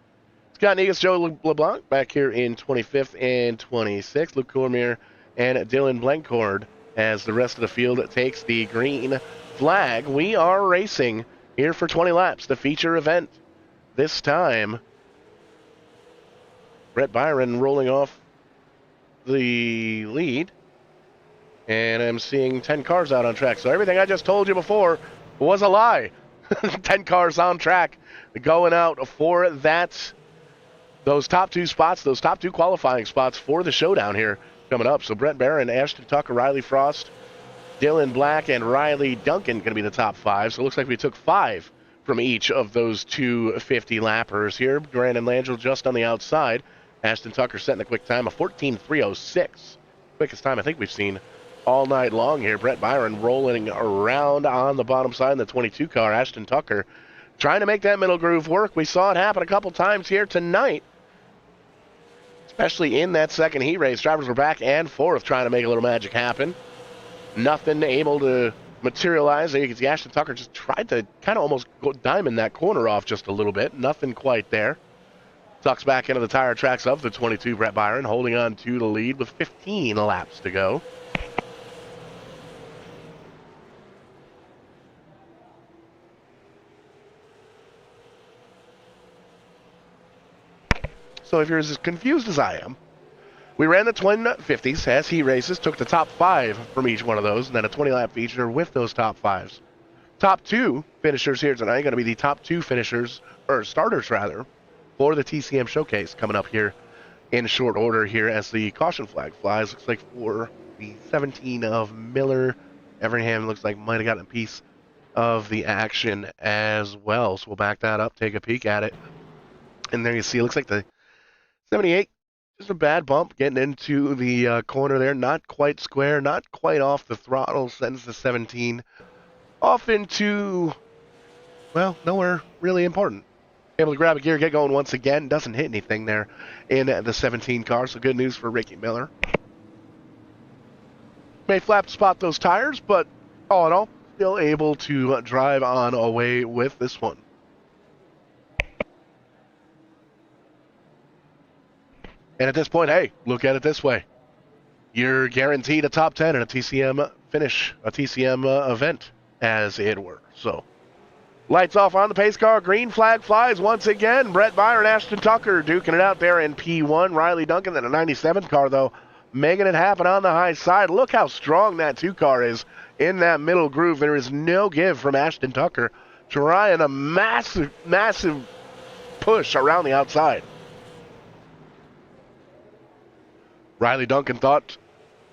Scott Negus, Joe LeBlanc back here in 25th and 26th. Luke Cormier and Dylan Blancord as the rest of the field takes the green flag. We are racing here for 20 laps, the feature event. This time, Brett Byron rolling off the lead, and I'm seeing 10 cars out on track. So everything I just told you before was a lie. 10 cars on track going out for those top 2 spots, those top 2 qualifying spots for the showdown here coming up. So Brett Barron, Ashton Tucker, Riley Frost, Dylan Black, and Riley Duncan going to be the top 5. So it looks like we took 5 from each of those 250 lappers here. Brandon Langell just on the outside. Ashton Tucker setting a quick time of 14.306. Quickest time I think we've seen all night long here. Brett Byron rolling around on the bottom side in the 22 car. Ashton Tucker trying to make that middle groove work. We saw it happen a couple times here tonight, especially in that second heat race. Drivers were back and forth trying to make a little magic happen. Nothing able to materialize. There you can see Ashton Tucker just tried to kind of almost go diamond that corner off just a little bit. Nothing quite there. Tucks back into the tire tracks of the 22, Brett Byron, holding on to the lead with 15 laps to go. So if you're as confused as I am, we ran the twin 50s as heat races, took the top 5 from each one of those, and then a 20-lap feature with those top 5s. Top 2 finishers here tonight are going to be the top 2 finishers, or starters rather, for the TCM Showcase coming up here in short order here as the caution flag flies. Looks like for the 17 of Miller, Evernham looks like might have gotten a piece of the action as well. So we'll back that up, take a peek at it. And there you see, it looks like the 78, just a bad bump getting into the corner there. Not quite square, not quite off the throttle, sends the 17 off into, well, nowhere really important. Able to grab a gear, get going once again. Doesn't hit anything there in the 17 car, so good news for Ricky Miller. May flap to spot those tires, but all in all, still able to drive on away with this one. And at this point, hey, look at it this way. You're guaranteed a top 10 in a TCM finish, a TCM event, as it were. So, lights off on the pace car. Green flag flies once again. Brett Byron, Ashton Tucker duking it out there in P1. Riley Duncan in a 97 car, though, making it happen on the high side. Look how strong that 2 car is in that middle groove. There is no give from Ashton Tucker, trying a massive push around the outside. Riley Duncan thought,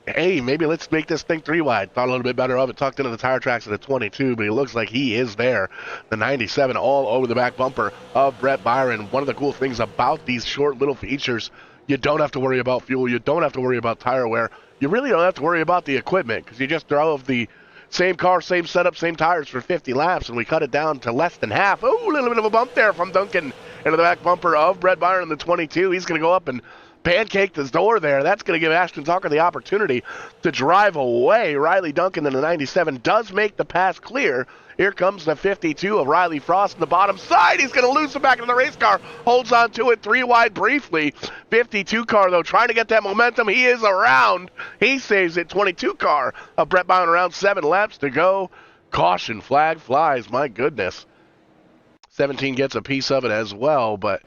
hey, maybe let's make this thing 3-wide. Thought a little bit better of it, tucked into the tire tracks at the 22, but he looks like he is there. The 97 all over the back bumper of Brett Byron. One of the cool things about these short little features, you don't have to worry about fuel. You don't have to worry about tire wear. You really don't have to worry about the equipment because you just drove the same car, same setup, same tires for 50 laps, and we cut it down to less than half. Oh, a little bit of a bump there from Duncan into the back bumper of Brett Byron in the 22. He's going to go up and pancake the door there. That's going to give Ashton Tucker the opportunity to drive away. Riley Duncan in the 97 does make the pass clear. Here comes the 52 of Riley Frost in the bottom side. He's going to lose it back into the race car. Holds on to it 3-wide briefly. 52 car, though, trying to get that momentum. He is around. He saves it. 22 car of Brett Byron around 7 laps to go. Caution flag flies. My goodness. 17 gets a piece of it as well, but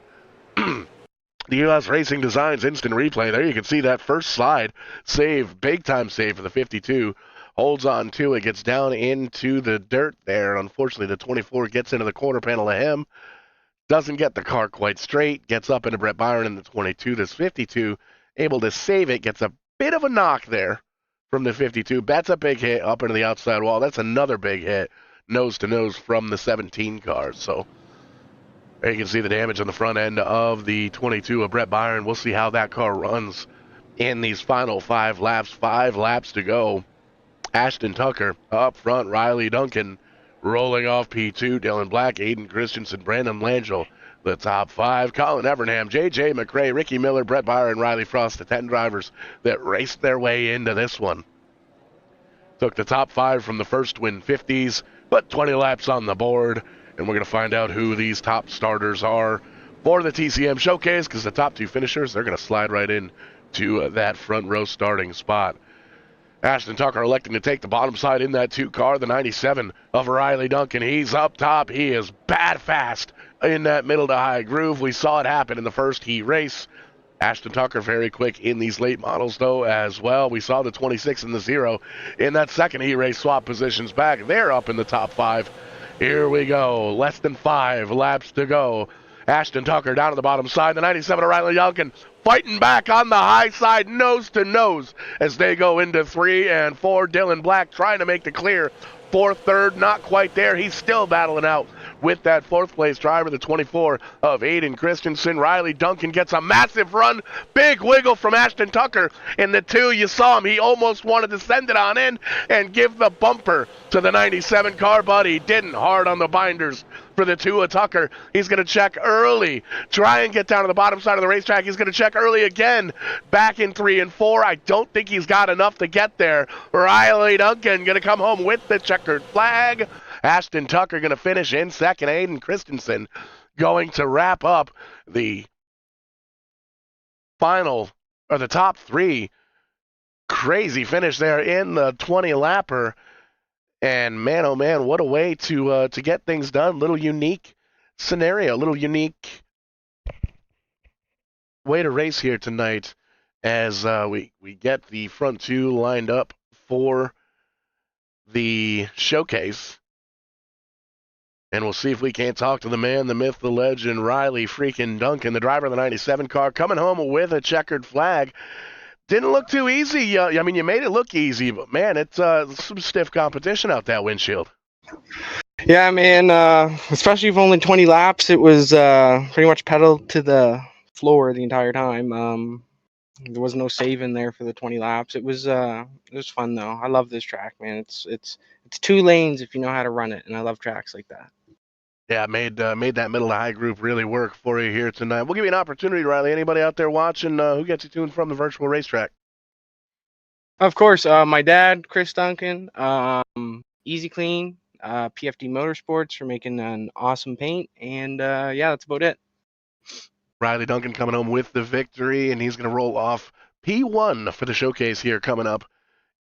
the U.S. Racing Designs instant replay. There you can see that first slide save, big time save for the 52. Holds on to it, gets down into the dirt there. Unfortunately, the 24 gets into the quarter panel of him. Doesn't get the car quite straight. Gets up into Brett Byron in the 22. This 52 able to save it. Gets a bit of a knock there from the 52. That's a big hit up into the outside wall. That's another big hit nose to nose from the 17 car. So there you can see the damage on the front end of the 22 of Brett Byron. We'll see how that car runs in these final 5 laps. 5 laps to go. Ashton Tucker up front. Riley Duncan rolling off P2. Dylan Black, Aiden Christensen, Brandon Langell, the top 5. Colin Evernham, J.J. McRae, Ricky Miller, Brett Byron, Riley Frost, the 10 drivers that raced their way into this one. Took the top 5 from the first win 50s, but 20 laps on the board. And we're going to find out who these top starters are for the TCM Showcase, because the top 2 finishers, they're going to slide right in to that front row starting spot. Ashton Tucker electing to take the bottom side in that 2 car, the 97 of Riley Duncan. He's up top. He is bad fast in that middle to high groove. We saw it happen in the first heat race. Ashton Tucker very quick in these late models, though, as well. We saw the 26 and the 0 in that second heat race swap positions back. They're up in the top 5. Here we go. Less than 5 laps to go. Ashton Tucker down to the bottom side. The 97 of Riley Duncan fighting back on the high side, nose to nose, as they go into 3 and 4. Dylan Black trying to make the clear. 4th, 3rd, not quite there. He's still battling out with that 4th place driver, the 24 of Aiden Christensen. Riley Duncan gets a massive run. Big wiggle from Ashton Tucker. In the 2, you saw him. He almost wanted to send it on in and give the bumper to the 97 car, but he didn't. Hard on the binders for the 2 of Tucker. He's going to check early. Try and get down to the bottom side of the racetrack. He's going to check early again. Back in 3 and 4. I don't think he's got enough to get there. Riley Duncan going to come home with the checkered flag. Ashton Tucker going to finish in 2nd. Aiden Christensen going to wrap up the final, or the top 3. Crazy finish there in the 20-lapper. And man, oh man, what a way to get things done. Little unique scenario, little unique way to race here tonight as we get the front 2 lined up for the showcase. And we'll see if we can't talk to the man, the myth, the legend, Riley freaking Duncan, the driver of the 97 car, coming home with a checkered flag. Didn't look too easy. I mean, you made it look easy, but man, it's some stiff competition out that windshield. Yeah, man, especially for only 20 laps, it was pretty much pedal to the floor the entire time. There was no saving there for the 20 laps. It was fun though. I love this track, man. It's 2 lanes if you know how to run it, and I love tracks like that. Yeah, made that middle to high group really work for you here tonight. We'll give you an opportunity, Riley. Anybody out there watching who gets you tuned from the virtual racetrack? Of course, my dad, Chris Duncan, Easy Clean, PFD Motorsports for making an awesome paint, and yeah, that's about it. Riley Duncan coming home with the victory, and he's going to roll off P1 for the showcase here coming up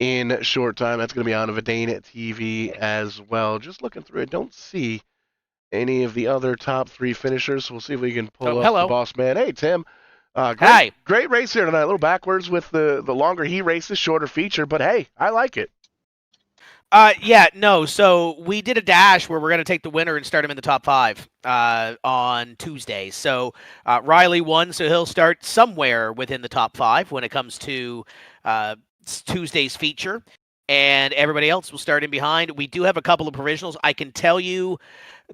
in short time. That's going to be on VidaneTV as well. Just looking through it, don't see any of the other top 3 finishers. We'll see if we can pull up the boss man. Hey, Tim. Great race here tonight. A little backwards with the longer heat races, shorter feature, but hey, I like it. Yeah, no. So we did a dash where we're going to take the winner and start him in the top five on Tuesday. So Riley won, so he'll start somewhere within the top five when it comes to uh, Tuesday's feature. And everybody else will start in behind. We do have a couple of provisionals. I can tell you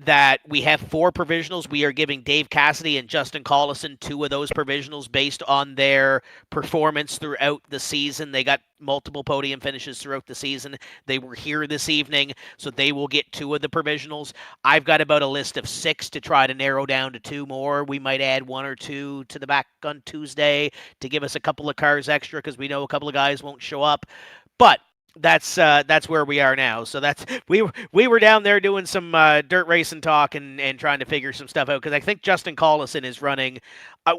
that we have 4 provisionals. We are giving Dave Cassidy and Justin Collison 2 of those provisionals based on their performance throughout the season. They got multiple podium finishes throughout the season. They were here this evening, so they will get 2 of the provisionals. I've got about a list of 6 to try to narrow down to 2 more. We might add 1 or 2 to the back on Tuesday to give us a couple of cars extra because we know a couple of guys won't show up. But that's where we are now. So that's we were down there doing some dirt racing talk and trying to figure some stuff out because I think Justin Collison is running a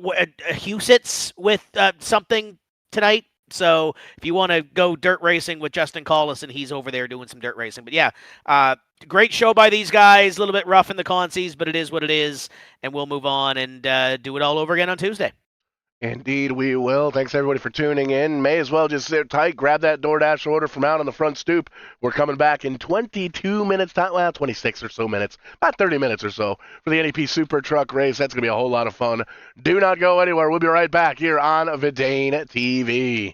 Husitz with something tonight. So if you want to go dirt racing with Justin Collison, he's over there doing some dirt racing. But yeah, great show by these guys. A little bit rough in the consies, but it is what it is, and we'll move on and do it all over again on Tuesday. Indeed, we will. Thanks, everybody, for tuning in. May as well just sit tight, grab that DoorDash order from out on the front stoop. We're coming back in 22 minutes, well, 26 or so minutes, about 30 minutes or so for the NEP Super Truck race. That's going to be a whole lot of fun. Do not go anywhere. We'll be right back here on VidaneTV.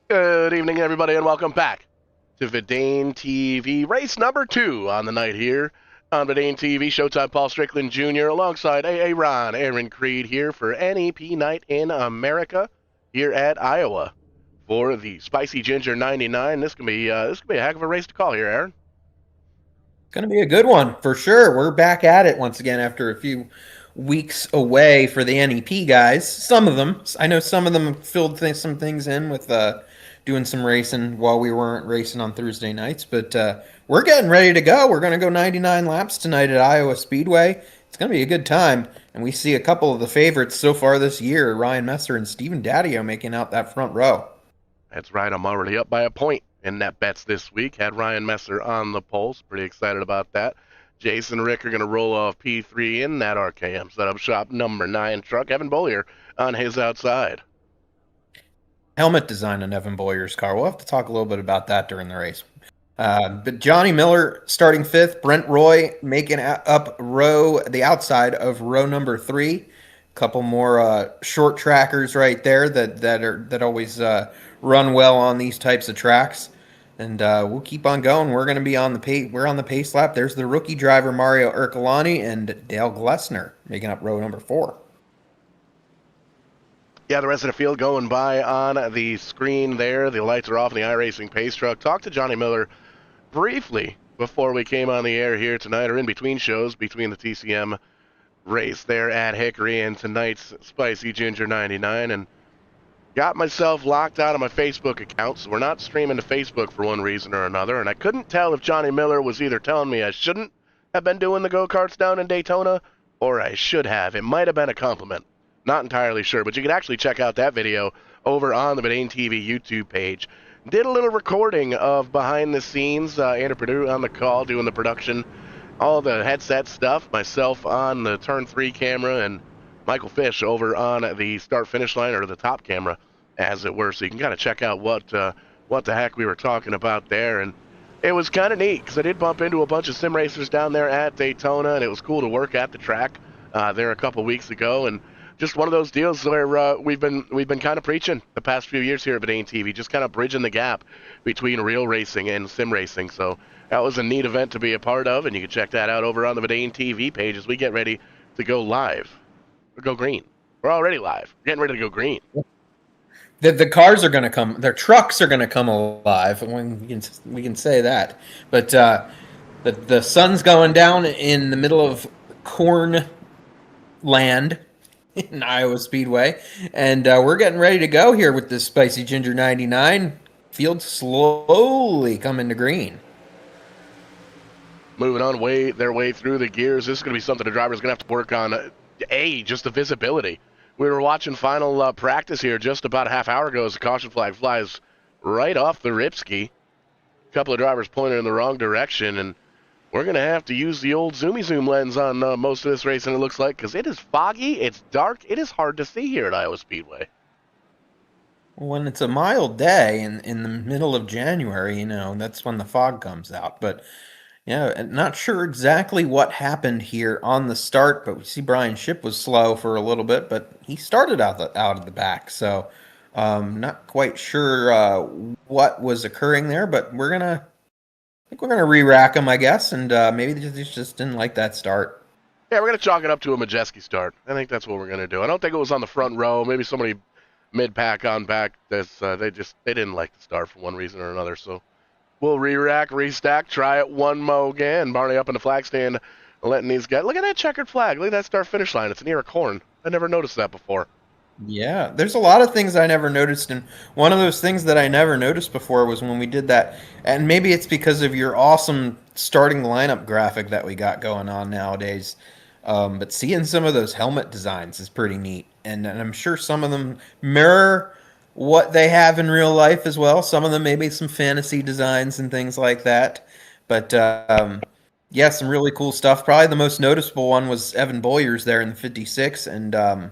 Good evening, everybody, and welcome back to VidaneTV, race number 2 on the night here on VidaneTV. Showtime Paul Strickland Jr. alongside AA Ron, Aaron Creed here for NEP Night in America here at Iowa for the Spicy Ginger 99. This can be a heck of a race to call here, Aaron. Going to be a good one for sure. We're back at it once again after a few weeks away for the NEP guys. Some of them, I know some of them filled some things in with doing some racing while we weren't racing on Thursday nights, but we're getting ready to go. We're going to go 99 laps tonight at Iowa Speedway. It's going to be a good time, and we see a couple of the favorites so far this year, Ryan Messer and Steven Daddio, making out that front row. That's right. I'm already up by a point in net bets this week. Had Ryan Messer on the pulse. Pretty excited about that. Jason and Rick are going to roll off P3 in that RKM setup shop number 9 truck. Evan Bollier on his outside. Helmet design on Evan Boyer's car. We'll have to talk a little bit about that during the race. But Johnny Miller starting 5th. Brent Roy making up the outside of row number 3. Couple more short trackers right there that always run well on these types of tracks. And we'll keep on going. We're going to be on the pace. We're on the pace lap. There's the rookie driver Mario Ercolani and Dale Glessner making up row number 4. Yeah, the rest of the field going by on the screen there. The lights are off in the iRacing pace truck. Talked to Johnny Miller briefly before we came on the air here tonight, or in between shows, between the TCM race there at Hickory and tonight's Spicy Ginger 99, and got myself locked out of my Facebook account, so we're not streaming to Facebook for one reason or another, and I couldn't tell if Johnny Miller was either telling me I shouldn't have been doing the go-karts down in Daytona, or I should have. It might have been a compliment. Not entirely sure, but you can actually check out that video over on the VidaneTV YouTube page. Did a little recording of behind the scenes, Andrew Purdue on the call doing the production, all the headset stuff, myself on the turn 3 camera, and Michael Fish over on the start-finish line, or the top camera, as it were. So you can kind of check out what the heck we were talking about there. And it was kind of neat, because I did bump into a bunch of sim racers down there at Daytona, and it was cool to work at the track there a couple weeks ago. And just one of those deals where we've been kind of preaching the past few years here at VidaneTV, just kind of bridging the gap between real racing and sim racing. So that was a neat event to be a part of, and you can check that out over on the VidaneTV page as we get ready to go live. Or go green. We're already live. We're getting ready to go green. The cars are going to come. Their trucks are going to come alive. We can say that. But the sun's going down in the middle of corn land in Iowa Speedway, and we're getting ready to go here with this Spicy Ginger 99. Field slowly coming to green. Moving on their way through the gears. This is going to be something the driver's going to have to work on. Just the visibility. We were watching final practice here just about a half hour ago as the caution flag flies right off the ripski. A couple of drivers pointed in the wrong direction, and we're going to have to use the old zoomy zoom lens on most of this racing, it looks like, because it is foggy, it's dark, it is hard to see here at Iowa Speedway. When it's a mild day in the middle of January, that's when the fog comes out. But Yeah, and not sure exactly what happened here on the start, but we see Brian Ship was slow for a little bit, but he started out of the back, so not quite sure what was occurring there, but I think we're gonna re-rack him, I guess, and maybe they just didn't like that start. Yeah, we're gonna chalk it up to a Majeski start. I think that's what we're gonna do. I don't think it was on the front row. Maybe somebody mid-pack on back. They didn't like the start for one reason or another. So we'll re-rack, restack, try it one mo again. Barney up in the flag stand, letting these guys. Look at that checkered flag. Look at that start-finish line. It's near a corn. I never noticed that before. Yeah, there's a lot of things I never noticed, and one of those things that I never noticed before was when we did that, and maybe it's because of your awesome starting lineup graphic that we got going on nowadays. But seeing some of those helmet designs is pretty neat, and I'm sure some of them mirror what they have in real life as well. Some of them maybe some fantasy designs and things like that. But yeah, some really cool stuff. Probably the most noticeable one was Evan Boyer's there in the 56, and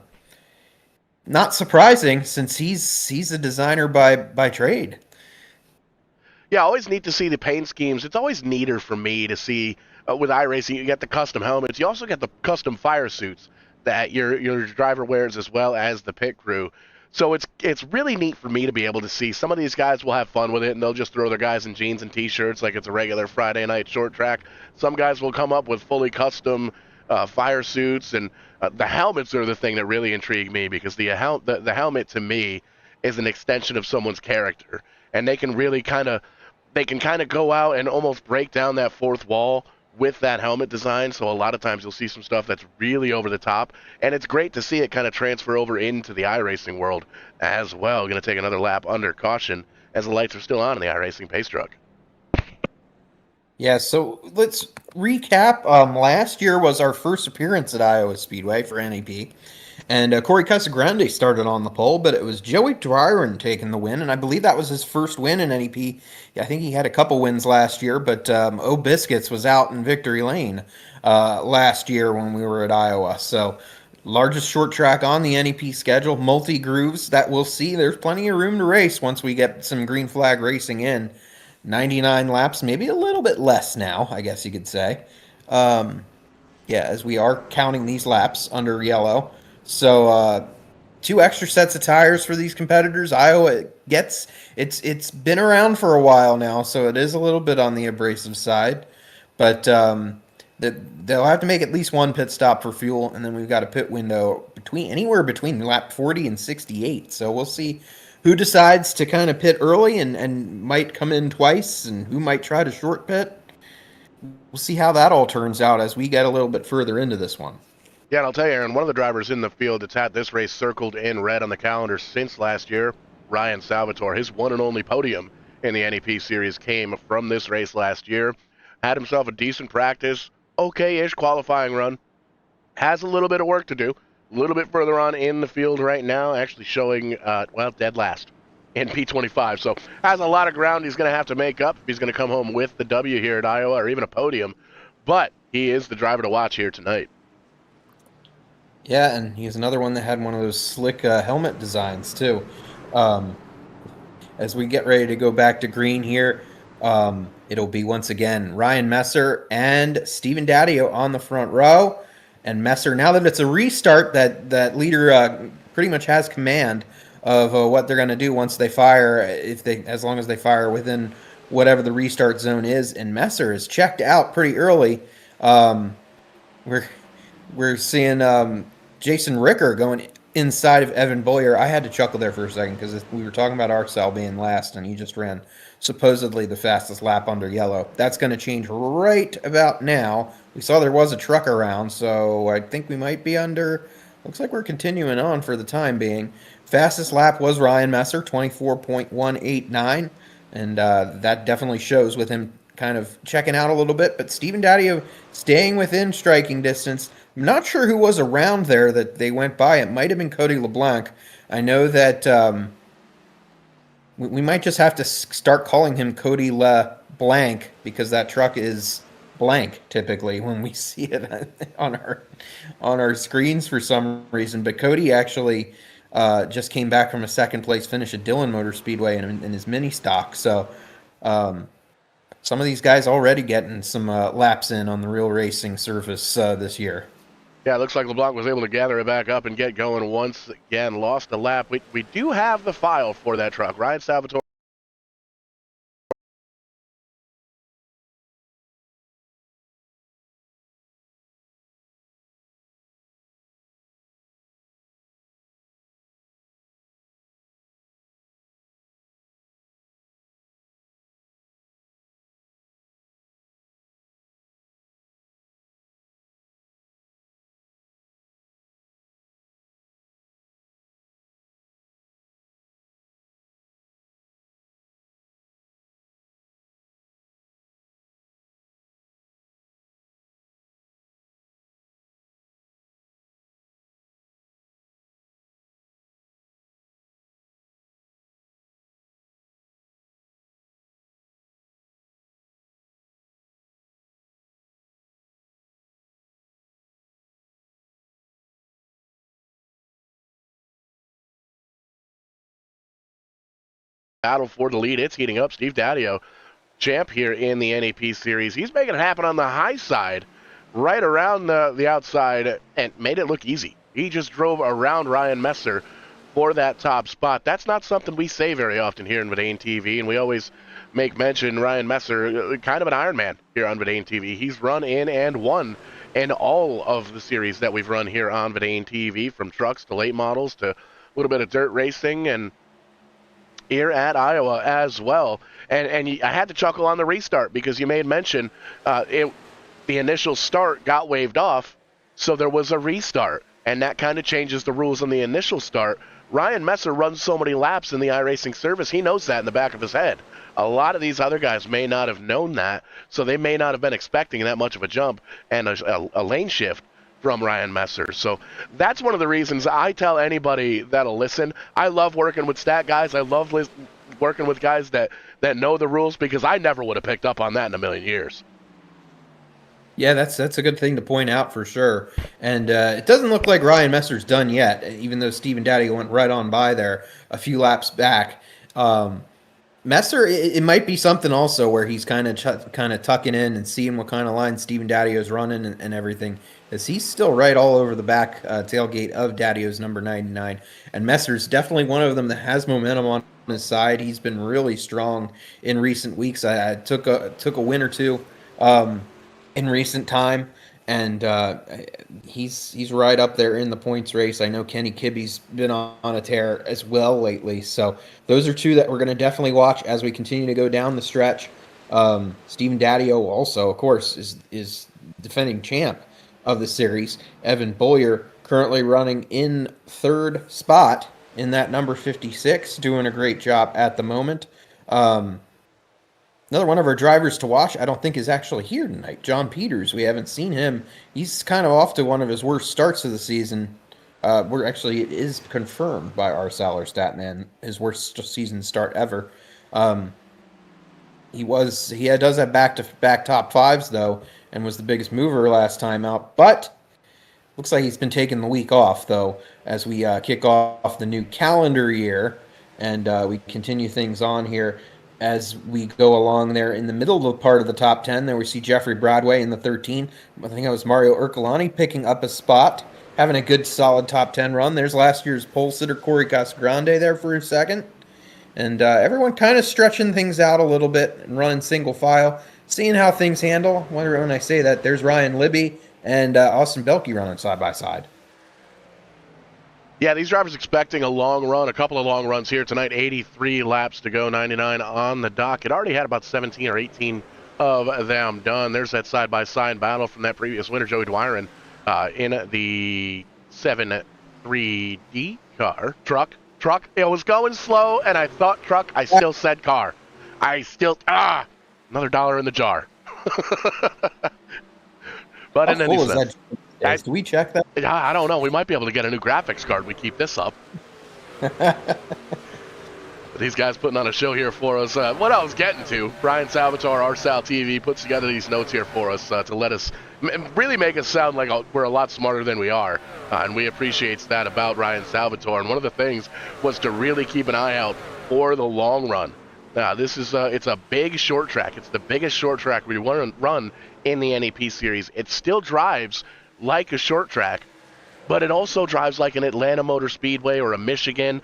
not surprising since he's a designer by trade. Yeah, always neat to see the paint schemes. It's always neater for me to see with iRacing. You get the custom helmets. You also get the custom fire suits that your driver wears as well as the pit crew. So it's really neat for me to be able to see. Some of these guys will have fun with it and they'll just throw their guys in jeans and t-shirts like it's a regular Friday night short track. Some guys will come up with fully custom fire suits, and the helmets are the thing that really intrigue me because the helmet to me is an extension of someone's character, and they can kind of go out and almost break down that fourth wall with that helmet design. So a lot of times you'll see some stuff that's really over the top, and it's great to see it kind of transfer over into the iRacing world as well. Going to take another lap under caution as the lights are still on in the iRacing pace truck. Yeah, so let's recap. Last year was our first appearance at Iowa Speedway for NEP. And Corey Casagrande started on the pole, but it was Joey Dryron taking the win, and I believe that was his first win in NEP. I think he had a couple wins last year, but O Biscuits was out in victory lane last year when we were at Iowa. So largest short track on the NEP schedule, multi-grooves that we'll see. There's plenty of room to race once we get some green flag racing in. 99 laps, maybe a little bit less now, I guess you could say. Yeah, as we are counting these laps under yellow. So 2 extra sets of tires for these competitors. Iowa gets it's been around for a while now, so it is a little bit on the abrasive side, but they'll have to make at least one pit stop for fuel, and then we've got a pit window anywhere between lap 40 and 68. So we'll see who decides to kind of pit early and might come in twice, and who might try to short pit. We'll see how that all turns out as we get a little bit further into this one. Yeah, and I'll tell you, Aaron, one of the drivers in the field that's had this race circled in red on the calendar since last year, Ryan Salvatore, his one and only podium in the NEP series came from this race last year. Had himself a decent practice, okay-ish qualifying run. Has a little bit of work to do. A little bit further on in the field right now, actually showing, dead last in P25. So has a lot of ground he's going to have to make up if he's going to come home with the W here at Iowa or even a podium. But he is the driver to watch here tonight. Yeah, and he's another one that had one of those slick helmet designs, too. As we get ready to go back to green here, it'll be once again Ryan Messer and Steven Daddio on the front row. And Messer, now that it's a restart, that leader pretty much has command of what they're going to do once they fire, as long as they fire within whatever the restart zone is. And Messer is checked out pretty early. We're seeing Jason Ricker going inside of Evan Boyer. I had to chuckle there for a second because we were talking about Arcel being last, and he just ran supposedly the fastest lap under yellow. That's going to change right about now. We saw there was a truck around, so I think we might be under. Looks like we're continuing on for the time being. Fastest lap was Ryan Messer, 24.189, and that definitely shows with him kind of checking out a little bit. But Steven Daddio staying within striking distance. I'm not sure who was around there that they went by. It might have been Cody LeBlanc. I know that we might just have to start calling him Cody LeBlanc because that truck is blank typically when we see it on our screens for some reason. But Cody actually just came back from a second place finish at Dillon Motor Speedway in his mini stock. So some of these guys already getting some laps in on the real racing surface this year. Yeah, it looks like LeBlanc was able to gather it back up and get going once again. Lost a lap. We do have the file for that truck. Ryan Salvatore. Battle for the lead. It's heating up. Steve Daddio, champ here in the NEP series. He's making it happen on the high side, right around the outside, and made it look easy. He just drove around Ryan Messer for that top spot. That's not something we say very often here in VidaneTV, and we always make mention Ryan Messer, kind of an Iron Man here on VidaneTV. He's run in and won in all of the series that we've run here on VidaneTV, from trucks to late models to a little bit of dirt racing, and here at Iowa as well. And I had to chuckle on the restart because you made mention the initial start got waved off, so there was a restart, and that kind of changes the rules on the initial start. Ryan Messer runs so many laps in the iRacing service, he knows that in the back of his head. A lot of these other guys may not have known that, so they may not have been expecting that much of a jump and a lane shift from Ryan Messer. So that's one of the reasons I tell anybody that'll listen. I love working with stat guys. I love working with guys that know the rules, because I never would have picked up on that in a million years. Yeah, that's a good thing to point out for sure. And it doesn't look like Ryan Messer's done yet, even though Stephen Daddy went right on by there a few laps back. Messer, it might be something also where he's kind of tucking in and seeing what kind of line Stephen Daddio running and everything, as he's still right all over the back tailgate of Daddio's number 99. And Messer's definitely one of them that has momentum on his side. He's been really strong in recent weeks. I took a win or two in recent time, and he's right up there in the points race. I know Kenny Kibbe's been on a tear as well lately. So those are two that we're going to definitely watch as we continue to go down the stretch. Stephen Daddio also, of course, is defending champ of the series. Evan Boyer currently running in third spot in that number 56, doing a great job at the moment. Another one of our drivers to watch, I don't think, is actually here tonight. John Peters, we haven't seen him. He's kind of off to one of his worst starts of the season. It is confirmed by our Salar Statman, his worst season start ever. He does have back-to-back top fives, though, and was the biggest mover last time out. But looks like he's been taking the week off, though, as we kick off the new calendar year, and we continue things on here. As we go along there in the middle of the part of the top 10, there we see Jeffrey Bradway in the 13. I think that was Mario Ercolani picking up a spot, having a good solid top 10 run. There's last year's pole sitter Corey Casagrande there for a second. And everyone kind of stretching things out a little bit and running single file, seeing how things handle. When I say that, there's Ryan Libby and Austin Belke running side by side. Yeah, these drivers expecting a long run, a couple of long runs here tonight. 83 laps to go, 99 on the docket. Already had about 17 or 18 of them done. There's that side-by-side battle from that previous winner, Joey Dwyron, in the 7-3D car. Truck. It was going slow, and I thought truck. I still said car. Another $1 in the jar. But in any sense. Do we check that? I don't know. We might be able to get a new graphics card. We keep this up. These guys putting on a show here for us. What I was getting to, Brian Salvatore, RSal TV, puts together these notes here for us to let us really make us sound like we're a lot smarter than we are. And we appreciate that about Ryan Salvatore. And one of the things was to really keep an eye out for the long run. This is it's a big short track. It's the biggest short track we run in the NEP series. It still drives like a short track, but it also drives like an Atlanta Motor Speedway or a Michigan,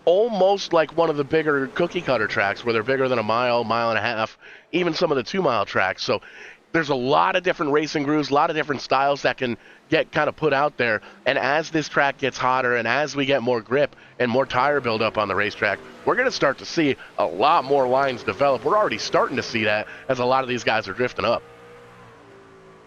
almost like one of the bigger cookie cutter tracks where they're bigger than a mile, mile and a half, even some of the 2 mile tracks. So there's a lot of different racing grooves, a lot of different styles that can get kind of put out there. And as this track gets hotter and as we get more grip and more tire buildup on the racetrack, we're going to start to see a lot more lines develop. We're already starting to see that as a lot of these guys are drifting up.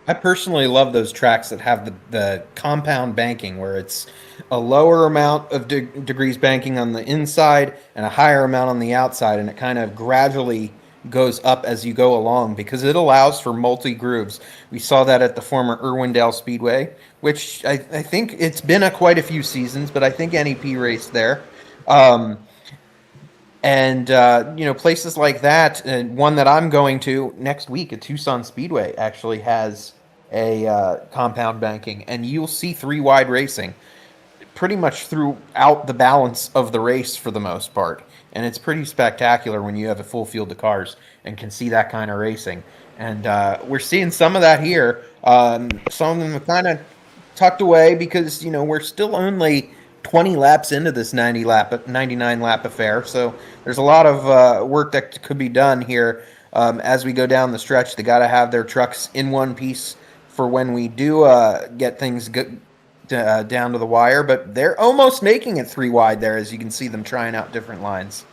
I personally love those tracks that have the compound banking, where it's a lower amount of degrees banking on the inside and a higher amount on the outside, and it kind of gradually goes up as you go along because it allows for multi-grooves. We saw that at the former Irwindale Speedway, which I think it's been quite a few seasons, but I think NEP raced there. And places like that. One that I'm going to next week at Tucson Speedway actually has a compound banking, and you'll see 3 wide racing pretty much throughout the balance of the race for the most part. And it's pretty spectacular when you have a full field of cars and can see that kind of racing. And we're seeing some of that here. Some of them are kind of tucked away because we're still only 20 laps into this 99 lap affair. So there's a lot of work that could be done here as we go down the stretch. They got to have their trucks in one piece for when we do get things down to the wire. But they're almost making it 3 wide there, as you can see them trying out different lines.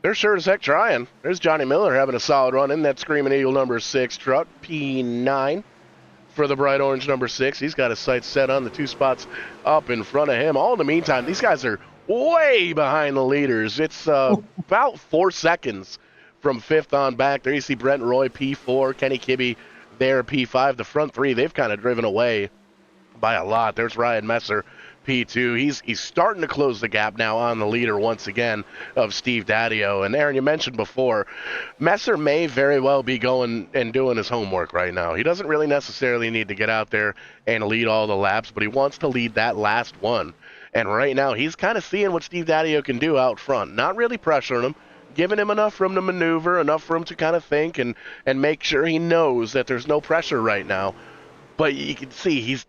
They're sure as heck trying. There's Johnny Miller having a solid run in that Screaming Eagle number 6 truck, P9. For the bright orange number 6. He's got his sights set on the 2 spots up in front of him. All in the meantime, these guys are way behind the leaders. It's about 4 seconds from 5th on back. There you see Brent Roy, P4, Kenny Kibbe there, P5. The front 3, they've kind of driven away by a lot. There's Ryan Messer, P2. He's starting to close the gap now on the leader once again of Steve Daddio. And Aaron, you mentioned before, Messer may very well be going and doing his homework right now. He doesn't really necessarily need to get out there and lead all the laps, but he wants to lead that last one. And right now he's kind of seeing what Steve Daddio can do out front, not really pressuring him, giving him enough room to maneuver, enough room to kind of think and make sure he knows that there's no pressure right now. But you can see he's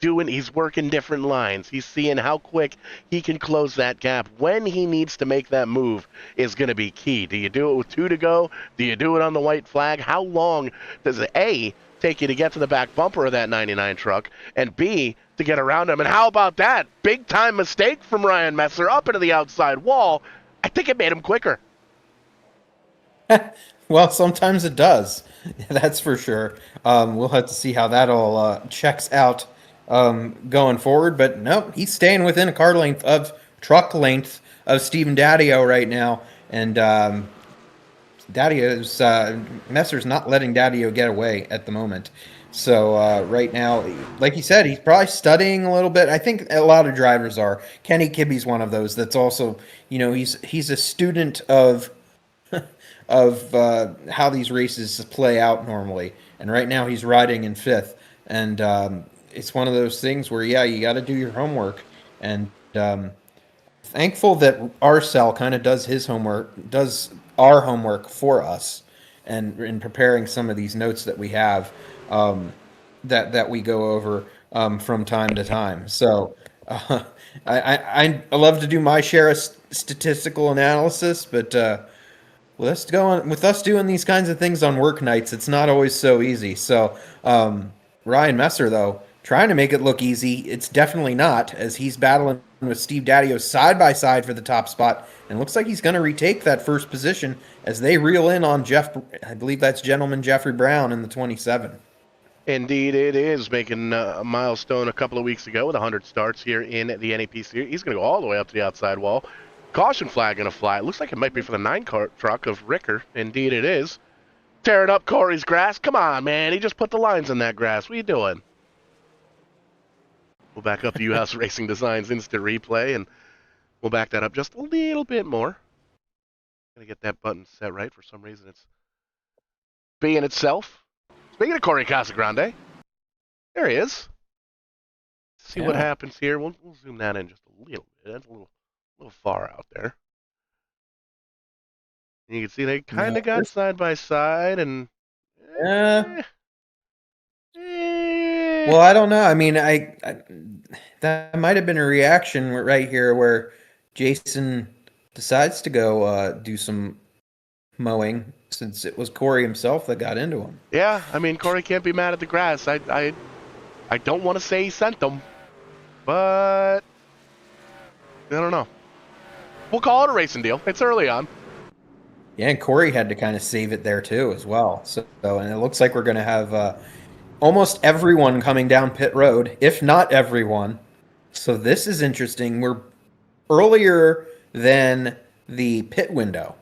working different lines. He's seeing how quick he can close that gap. When he needs to make that move is going to be key. Do you do it with 2 to go? Do you do it on the white flag? How long does it, A, take you to get to the back bumper of that 99 truck, and B, to get around him? And how about that? Big time mistake from Ryan Messer up into the outside wall. I think it made him quicker. Well, sometimes it does. That's for sure. We'll have to see how that all checks out going forward. But no, he's staying within a truck length of Stephen Daddio right now. And Messer's not letting Daddio get away at the moment. So right now, like you said, he's probably studying a little bit. I think a lot of drivers are. Kenny Kibbe's one of those that's also, he's a student of how these races play out normally. And right now he's riding in 5th. And it's one of those things where, you got to do your homework. And thankful that Arcel kind of does our homework for us, and in preparing some of these notes that we have that we go over from time to time. So I love to do my share of statistical analysis, but let's go on with us doing these kinds of things on work nights. It's not always so easy. So Ryan Messer, though, trying to make it look easy, it's definitely not, as he's battling with Steve Daddio side by side for the top spot, and looks like he's going to retake that first position as they reel in on I believe that's gentleman Jeffrey Brown in the 27. Indeed, it is, making a milestone a couple of weeks ago with 100 starts here in the NEP series. He's going to go all the way up to the outside wall. Caution flag going to fly. It looks like it might be for the 9-car truck of Ricker. Indeed, it is. Tearing up Corey's grass. Come on, man. He just put the lines in that grass. What are you doing? We'll back up the U-House Racing Designs instant replay, and we'll back that up just a little bit more. Gonna get that button set right. For some reason, it's being itself. Speaking of Corey Casagrande, there he is. See what happens here. We'll zoom that in just a little bit. That's a little far out there. You can see they kind No, of got side by side, and Yeah. eh. Well, I don't know. I mean, I that might have been a reaction right here where Jason decides to go do some mowing since it was Corey himself that got into him. Yeah, I mean, Corey can't be mad at the grass. I don't want to say he sent them, but I don't know. We'll call it a racing deal. It's early on. Yeah, and Corey had to kind of save it there too as well. So, and it looks like we're going to have almost everyone coming down pit road, if not everyone. So this is interesting. We're earlier than the pit window.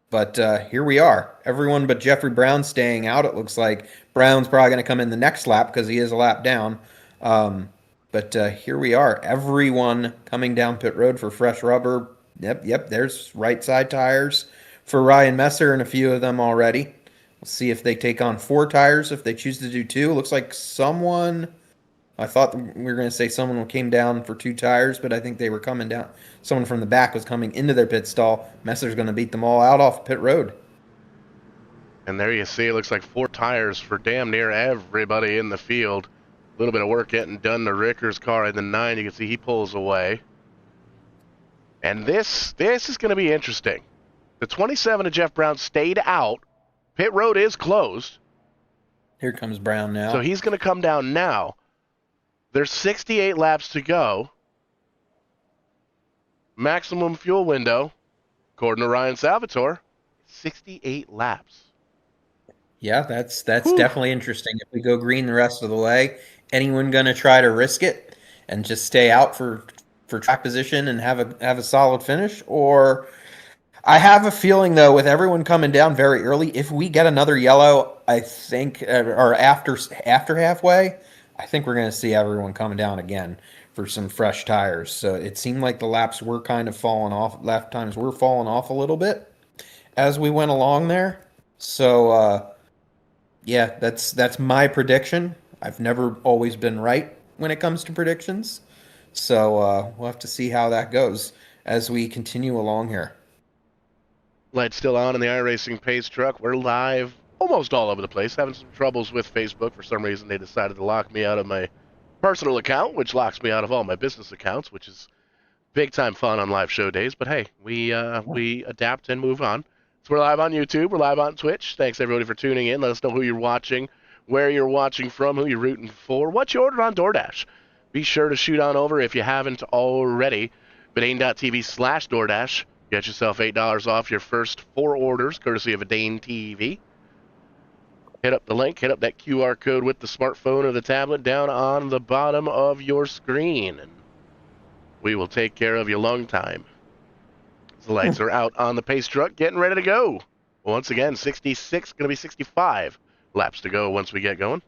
But here we are. Everyone but Jeffrey Brown staying out. It looks like Brown's probably going to come in the next lap because he is a lap down. But here we are. Everyone coming down pit road for fresh rubber. Yep. There's right side tires for Ryan Messer and a few of them already. We'll see if they take on 4 tires, if they choose to do 2. Looks like someone... I thought we were going to say someone came down for 2 tires, but I think they were coming down. Someone from the back was coming into their pit stall. Messer's going to beat them all out off pit road. And there you see, it looks like 4 tires for damn near everybody in the field. A little bit of work getting done to Ricker's car in the 9. You can see he pulls away. And this is going to be interesting. The 27 of Jeff Brown stayed out. Pit road is closed. Here comes Brown now. So he's going to come down now. There's 68 laps to go. Maximum fuel window, according to Ryan Salvatore, 68 laps. Yeah, that's definitely interesting. If we go green the rest of the way, anyone going to try to risk it and just stay out for track position and have a solid finish? Or I have a feeling though, with everyone coming down very early, if we get another yellow, I think, or after halfway, I think we're going to see everyone coming down again for some fresh tires. So it seemed like the laps were kind of falling off. Lap times were falling off a little bit as we went along there. So yeah, that's my prediction. I've never always been right when it comes to predictions. So we'll have to see how that goes as we continue along here. Lights still on in the iRacing Pace Truck. We're live almost all over the place. Having some troubles with Facebook. For some reason, they decided to lock me out of my personal account, which locks me out of all my business accounts, which is big time fun on live show days. But hey, we adapt and move on. So we're live on YouTube. We're live on Twitch. Thanks everybody for tuning in. Let us know who you're watching, where you're watching from, who you're rooting for, what you ordered on DoorDash. Be sure to shoot on over if you haven't already. VidaneTV/DoorDash. Get yourself $8 off your first 4 orders, courtesy of VidaneTV. Hit up the link, hit up that QR code with the smartphone or the tablet down on the bottom of your screen. And we will take care of you long time. The lights are out on the Pace Truck, getting ready to go. Once again, 66, going to be 65 laps to go once we get going.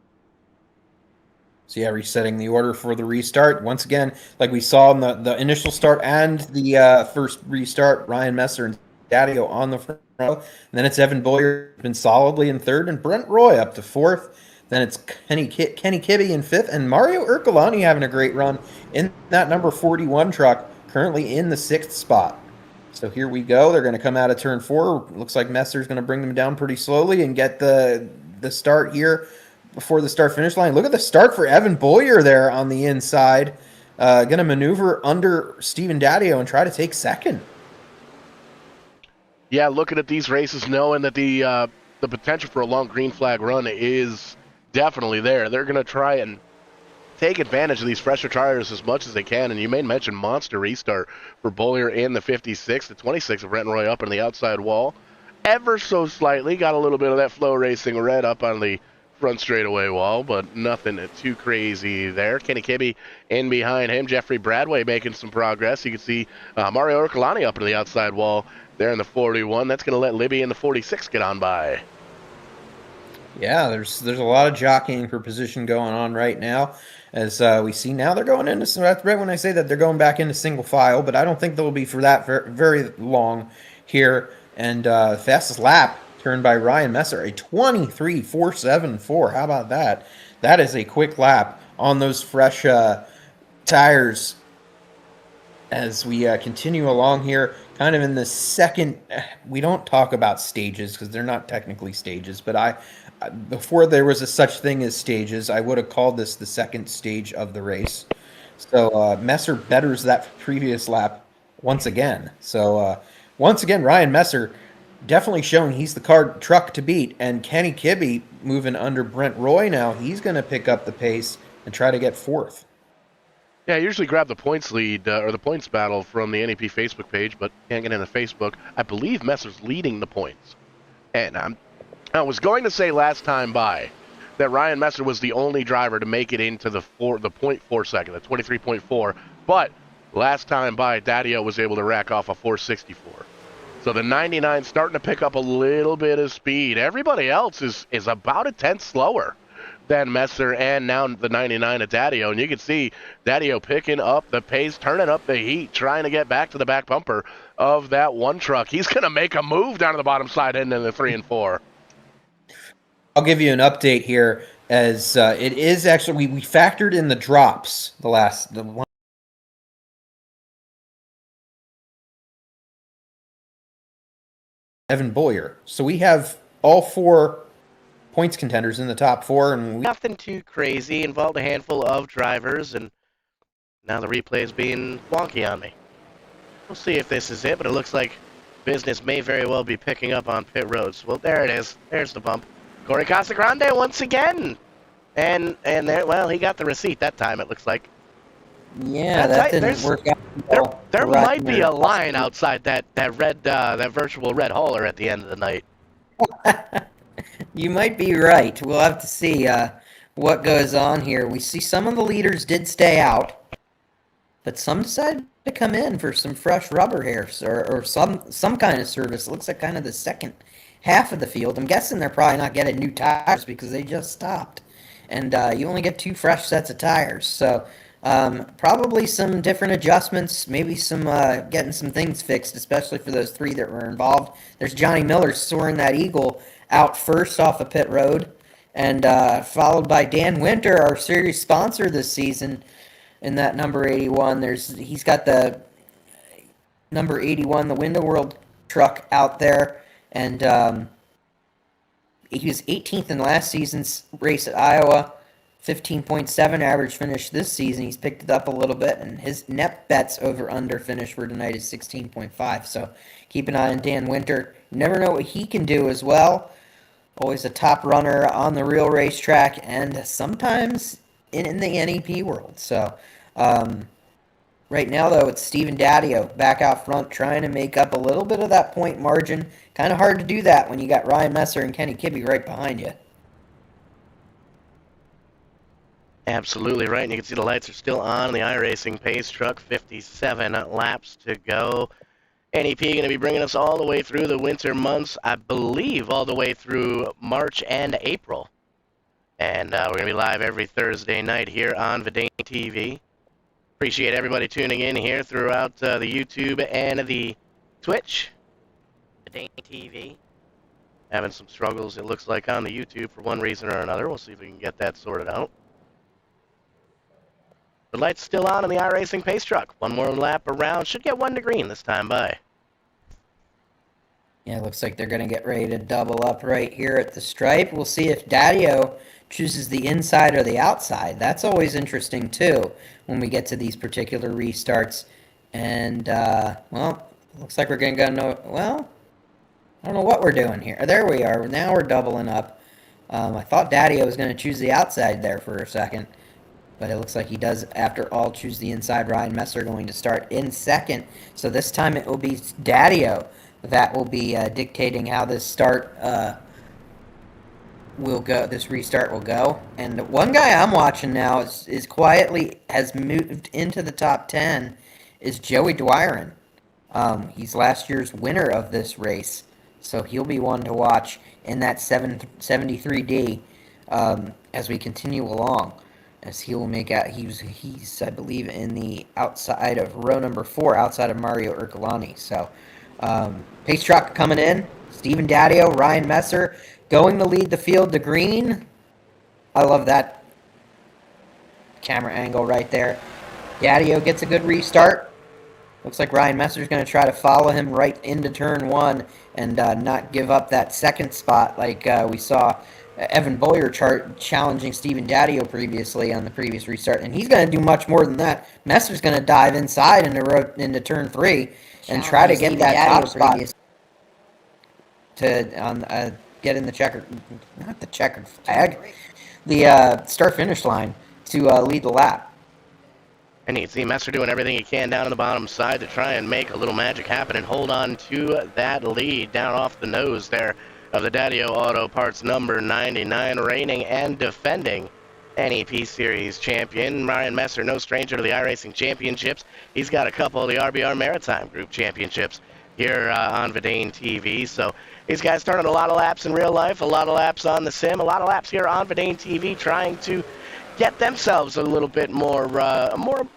So yeah, resetting the order for the restart. Once again, like we saw in the initial start and the first restart, Ryan Messer and Daddio on the front row. And then it's Evan Boyer, been solidly in 3rd, and Brent Roy up to 4th. Then it's Kenny Kibbe in 5th, and Mario Ercolani having a great run in that number 41 truck, currently in the 6th spot. So here we go. They're going to come out of turn 4. Looks like Messer's going to bring them down pretty slowly and get the start here before the start-finish line. Look at the start for Evan Boyer there on the inside. Going to maneuver under Steven Daddio and try to take 2nd. Yeah, looking at these races, knowing that the potential for a long green flag run is definitely there. They're going to try and take advantage of these fresher tires as much as they can. And you may mention monster restart for Boyer in the 56. The 26 of Brent Roy up on the outside wall. Ever so slightly. Got a little bit of that Flow Racing red up on the front straightaway wall, but nothing too crazy there. Kenny Kibbe in behind him. Jeffrey Bradway making some progress. You can see Mario Ercolani up on the outside wall there in the 41. That's going to let Libby in the 46 get on by. Yeah, there's a lot of jockeying for position going on right now. As we see now, they're going into, that's right when I say that they're going back into single file, but I don't think they'll be for that very long here. And fastest lap turned by Ryan Messer, a 23.474. How about that? That is a quick lap on those fresh tires. As we continue along here, kind of in the second. We don't talk about stages because they're not technically stages, but before there was a such thing as stages, I would have called this the second stage of the race. So Messer betters that previous lap once again. So once again, Ryan Messer definitely showing he's the truck to beat. And Kenny Kibbe moving under Brent Roy now. He's going to pick up the pace and try to get fourth. Yeah, I usually grab the points lead or the points battle from the NEP Facebook page, but can't get into Facebook. I believe Messer's leading the points. And I was going to say last time by that Ryan Messer was the only driver to make it into the 0.4 second, the 23.4. But last time by, Daddio was able to rack off a 464. So the 99 starting to pick up a little bit of speed. Everybody else is about a tenth slower than Messer, and now the 99 of Daddio. And you can see Daddio picking up the pace, turning up the heat, trying to get back to the back bumper of that one truck. He's going to make a move down to the bottom side heading into the 3 and 4. I'll give you an update here as it is actually, we factored in the drops, the one. Evan Boyer. So we have all 4 points contenders in the top 4, and nothing too crazy. Involved a handful of drivers, and now the replay is being wonky on me. We'll see if this is it, but it looks like business may very well be picking up on pit roads. Well, there it is. There's the bump. Corey Casagrande once again, and there. Well, he got the receipt that time. It looks like. Yeah, that didn't work out. Well. There might be a line outside that red that virtual red hauler at the end of the night. You might be right. We'll have to see what goes on here. We see some of the leaders did stay out, but some decided to come in for some fresh rubber hairs or some kind of service. It looks like kind of the second half of the field. I'm guessing they're probably not getting new tires because they just stopped. And you only get 2 fresh sets of tires. So probably some different adjustments, maybe some getting some things fixed, especially for those 3 that were involved. There's Johnny Miller soaring that Eagle out first off of pit road, and followed by Dan Winter, our series sponsor this season, in that number 81. He's got the number 81, the Window World truck out there, and he was 18th in last season's race at Iowa, 15.7 average finish this season. He's picked it up a little bit, and his NEP bets over under finish for tonight is 16.5. So keep an eye on Dan Winter. You never know what he can do as well. Always a top runner on the real racetrack, and sometimes in the NEP world. So right now, though, it's Steven Daddio back out front trying to make up a little bit of that point margin. Kind of hard to do that when you got Ryan Messer and Kenny Kibbe right behind you. Absolutely right, and you can see the lights are still on the iRacing pace truck. 57 laps to go. NEP going to be bringing us all the way through the winter months, I believe all the way through March and April. And we're going to be live every Thursday night here on VidaneTV. Appreciate everybody tuning in here throughout the YouTube and the Twitch. VidaneTV. Having some struggles, it looks like, on the YouTube for one reason or another. We'll see if we can get that sorted out. The light's still on in the iRacing pace truck. One more lap around. Should get 1 to green this time by. Yeah, it looks like they're going to get ready to double up right here at the stripe. We'll see if Daddio chooses the inside or the outside. That's always interesting, too, when we get to these particular restarts. And, well, looks like we're going to go, well, I don't know what we're doing here. There we are. Now we're doubling up. I thought Daddio was going to choose the outside there for a second. But it looks like he does, after all, choose the inside. Ryan Messer going to start in second. So this time it will be Daddio that will be dictating how this start will go. This restart will go. And one guy I'm watching now is quietly has moved into the top 10 is Joey Dwyron. He's last year's winner of this race. So he'll be one to watch in that 73D as we continue along. As he will make out, he's I believe in the outside of row number 4, outside of Mario Ercolani. So, pace truck coming in. Steven Daddio, Ryan Messer going to lead the field to green. I love that camera angle right there. Daddio gets a good restart. Looks like Ryan Messer's going to try to follow him right into turn 1 and not give up that second spot like we saw Evan Boyer challenging Steven Daddio previously on the previous restart. And he's going to do much more than that. Messer's going to dive inside into turn 3 and try to get that top spot to get in the checkered flag, the start-finish line to lead the lap. And you can see Messer doing everything he can down on the bottom side to try and make a little magic happen and hold on to that lead down off the nose there of the Daddio Auto Parts number 99, reigning and defending NEP Series champion. Ryan Messer, no stranger to the iRacing Championships. He's got a couple of the RBR Maritime Group Championships here on VidaneTV. So these guys started a lot of laps in real life, a lot of laps on the sim, a lot of laps here on VidaneTV trying to get themselves a little bit more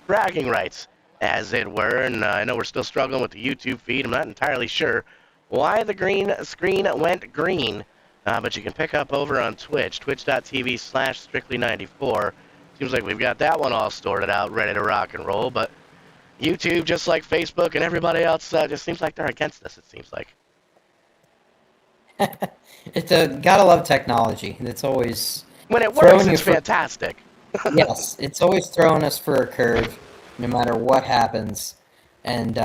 bragging rights, as it were. And I know we're still struggling with the YouTube feed. I'm not entirely sure why the green screen went green, but you can pick up over on Twitch, twitch.tv/strictly94. Seems like we've got that one all sorted out, ready to rock and roll, but YouTube, just like Facebook and everybody else, just seems like they're against us, it seems like. It's gotta love technology. It's always... When it works, it's fantastic. Yes, it's always throwing us for a curve, no matter what happens. And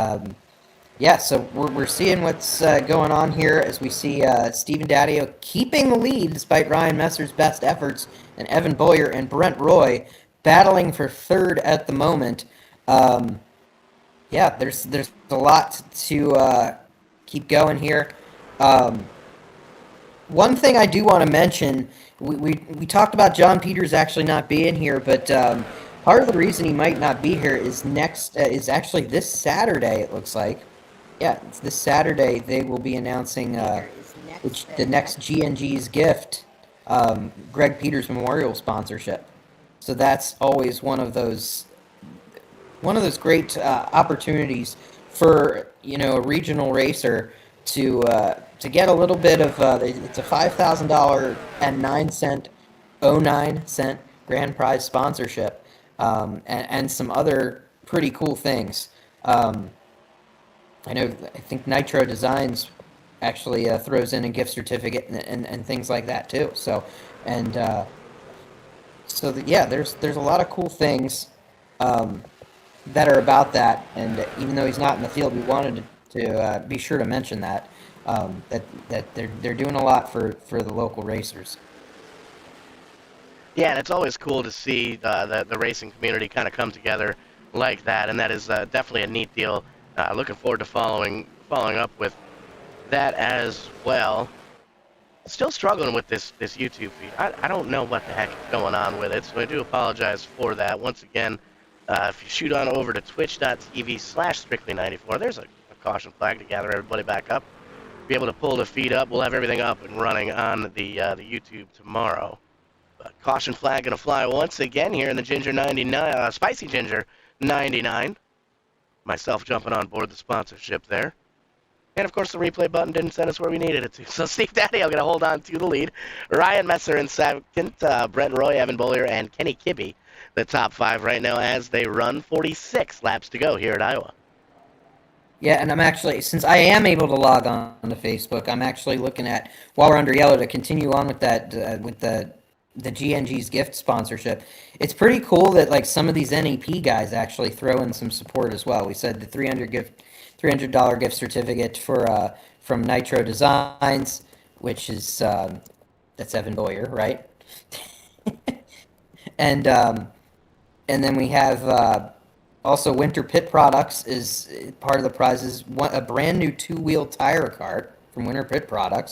yeah, so we're seeing what's going on here as we see Steven Daddio keeping the lead despite Ryan Messer's best efforts, and Evan Boyer and Brent Roy battling for third at the moment. Yeah, there's a lot to keep going here. One thing I do want to mention. We talked about John Peters actually not being here, but part of the reason he might not be here is actually this Saturday, it looks like. Yeah, it's this Saturday they will be announcing the next GNG's gift, Greg Peters Memorial sponsorship. So that's always one of those great opportunities for a regional racer to get a little bit of it's a $5,000 and 9 cent grand prize sponsorship, and some other pretty cool things. I think Nitro Designs actually throws in a gift certificate and things like that too. So yeah, there's a lot of cool things that are about that. And even though he's not in the field, we wanted to be sure to mention that. That they're doing a lot for the local racers. Yeah, and it's always cool to see the racing community kind of come together like that, and that is definitely a neat deal. Looking forward to following up with that as well. Still struggling with this YouTube feed. I don't know what the heck is going on with it, so I do apologize for that. Once again, if you shoot on over to twitch.tv/strictly94, there's a caution flag to gather everybody back up. Be able to pull the feed up. We'll have everything up and running on the YouTube tomorrow. But caution flag gonna fly once again here in the Ginger 99, Spicy Ginger 99. Myself jumping on board the sponsorship there. And of course the replay button didn't send us where we needed it to. So Steve Daddio gonna hold on to the lead. Ryan Messer in second, Brent Roy, Evan Boyer, and Kenny Kibbe, the top 5 right now as they run 46 laps to go here at Iowa. Yeah, and I'm actually, since I am able to log on to Facebook, I'm actually looking at, while we're under yellow, to continue on with that, with the GNG's gift sponsorship. It's pretty cool that like some of these NEP guys actually throw in some support as well. We said the $300 gift certificate for from Nitro Designs, which is that's Evan Boyer, right? and then we have. Also, Winter Pit Products is part of the prize is a brand new 2-wheel tire cart from Winter Pit Products.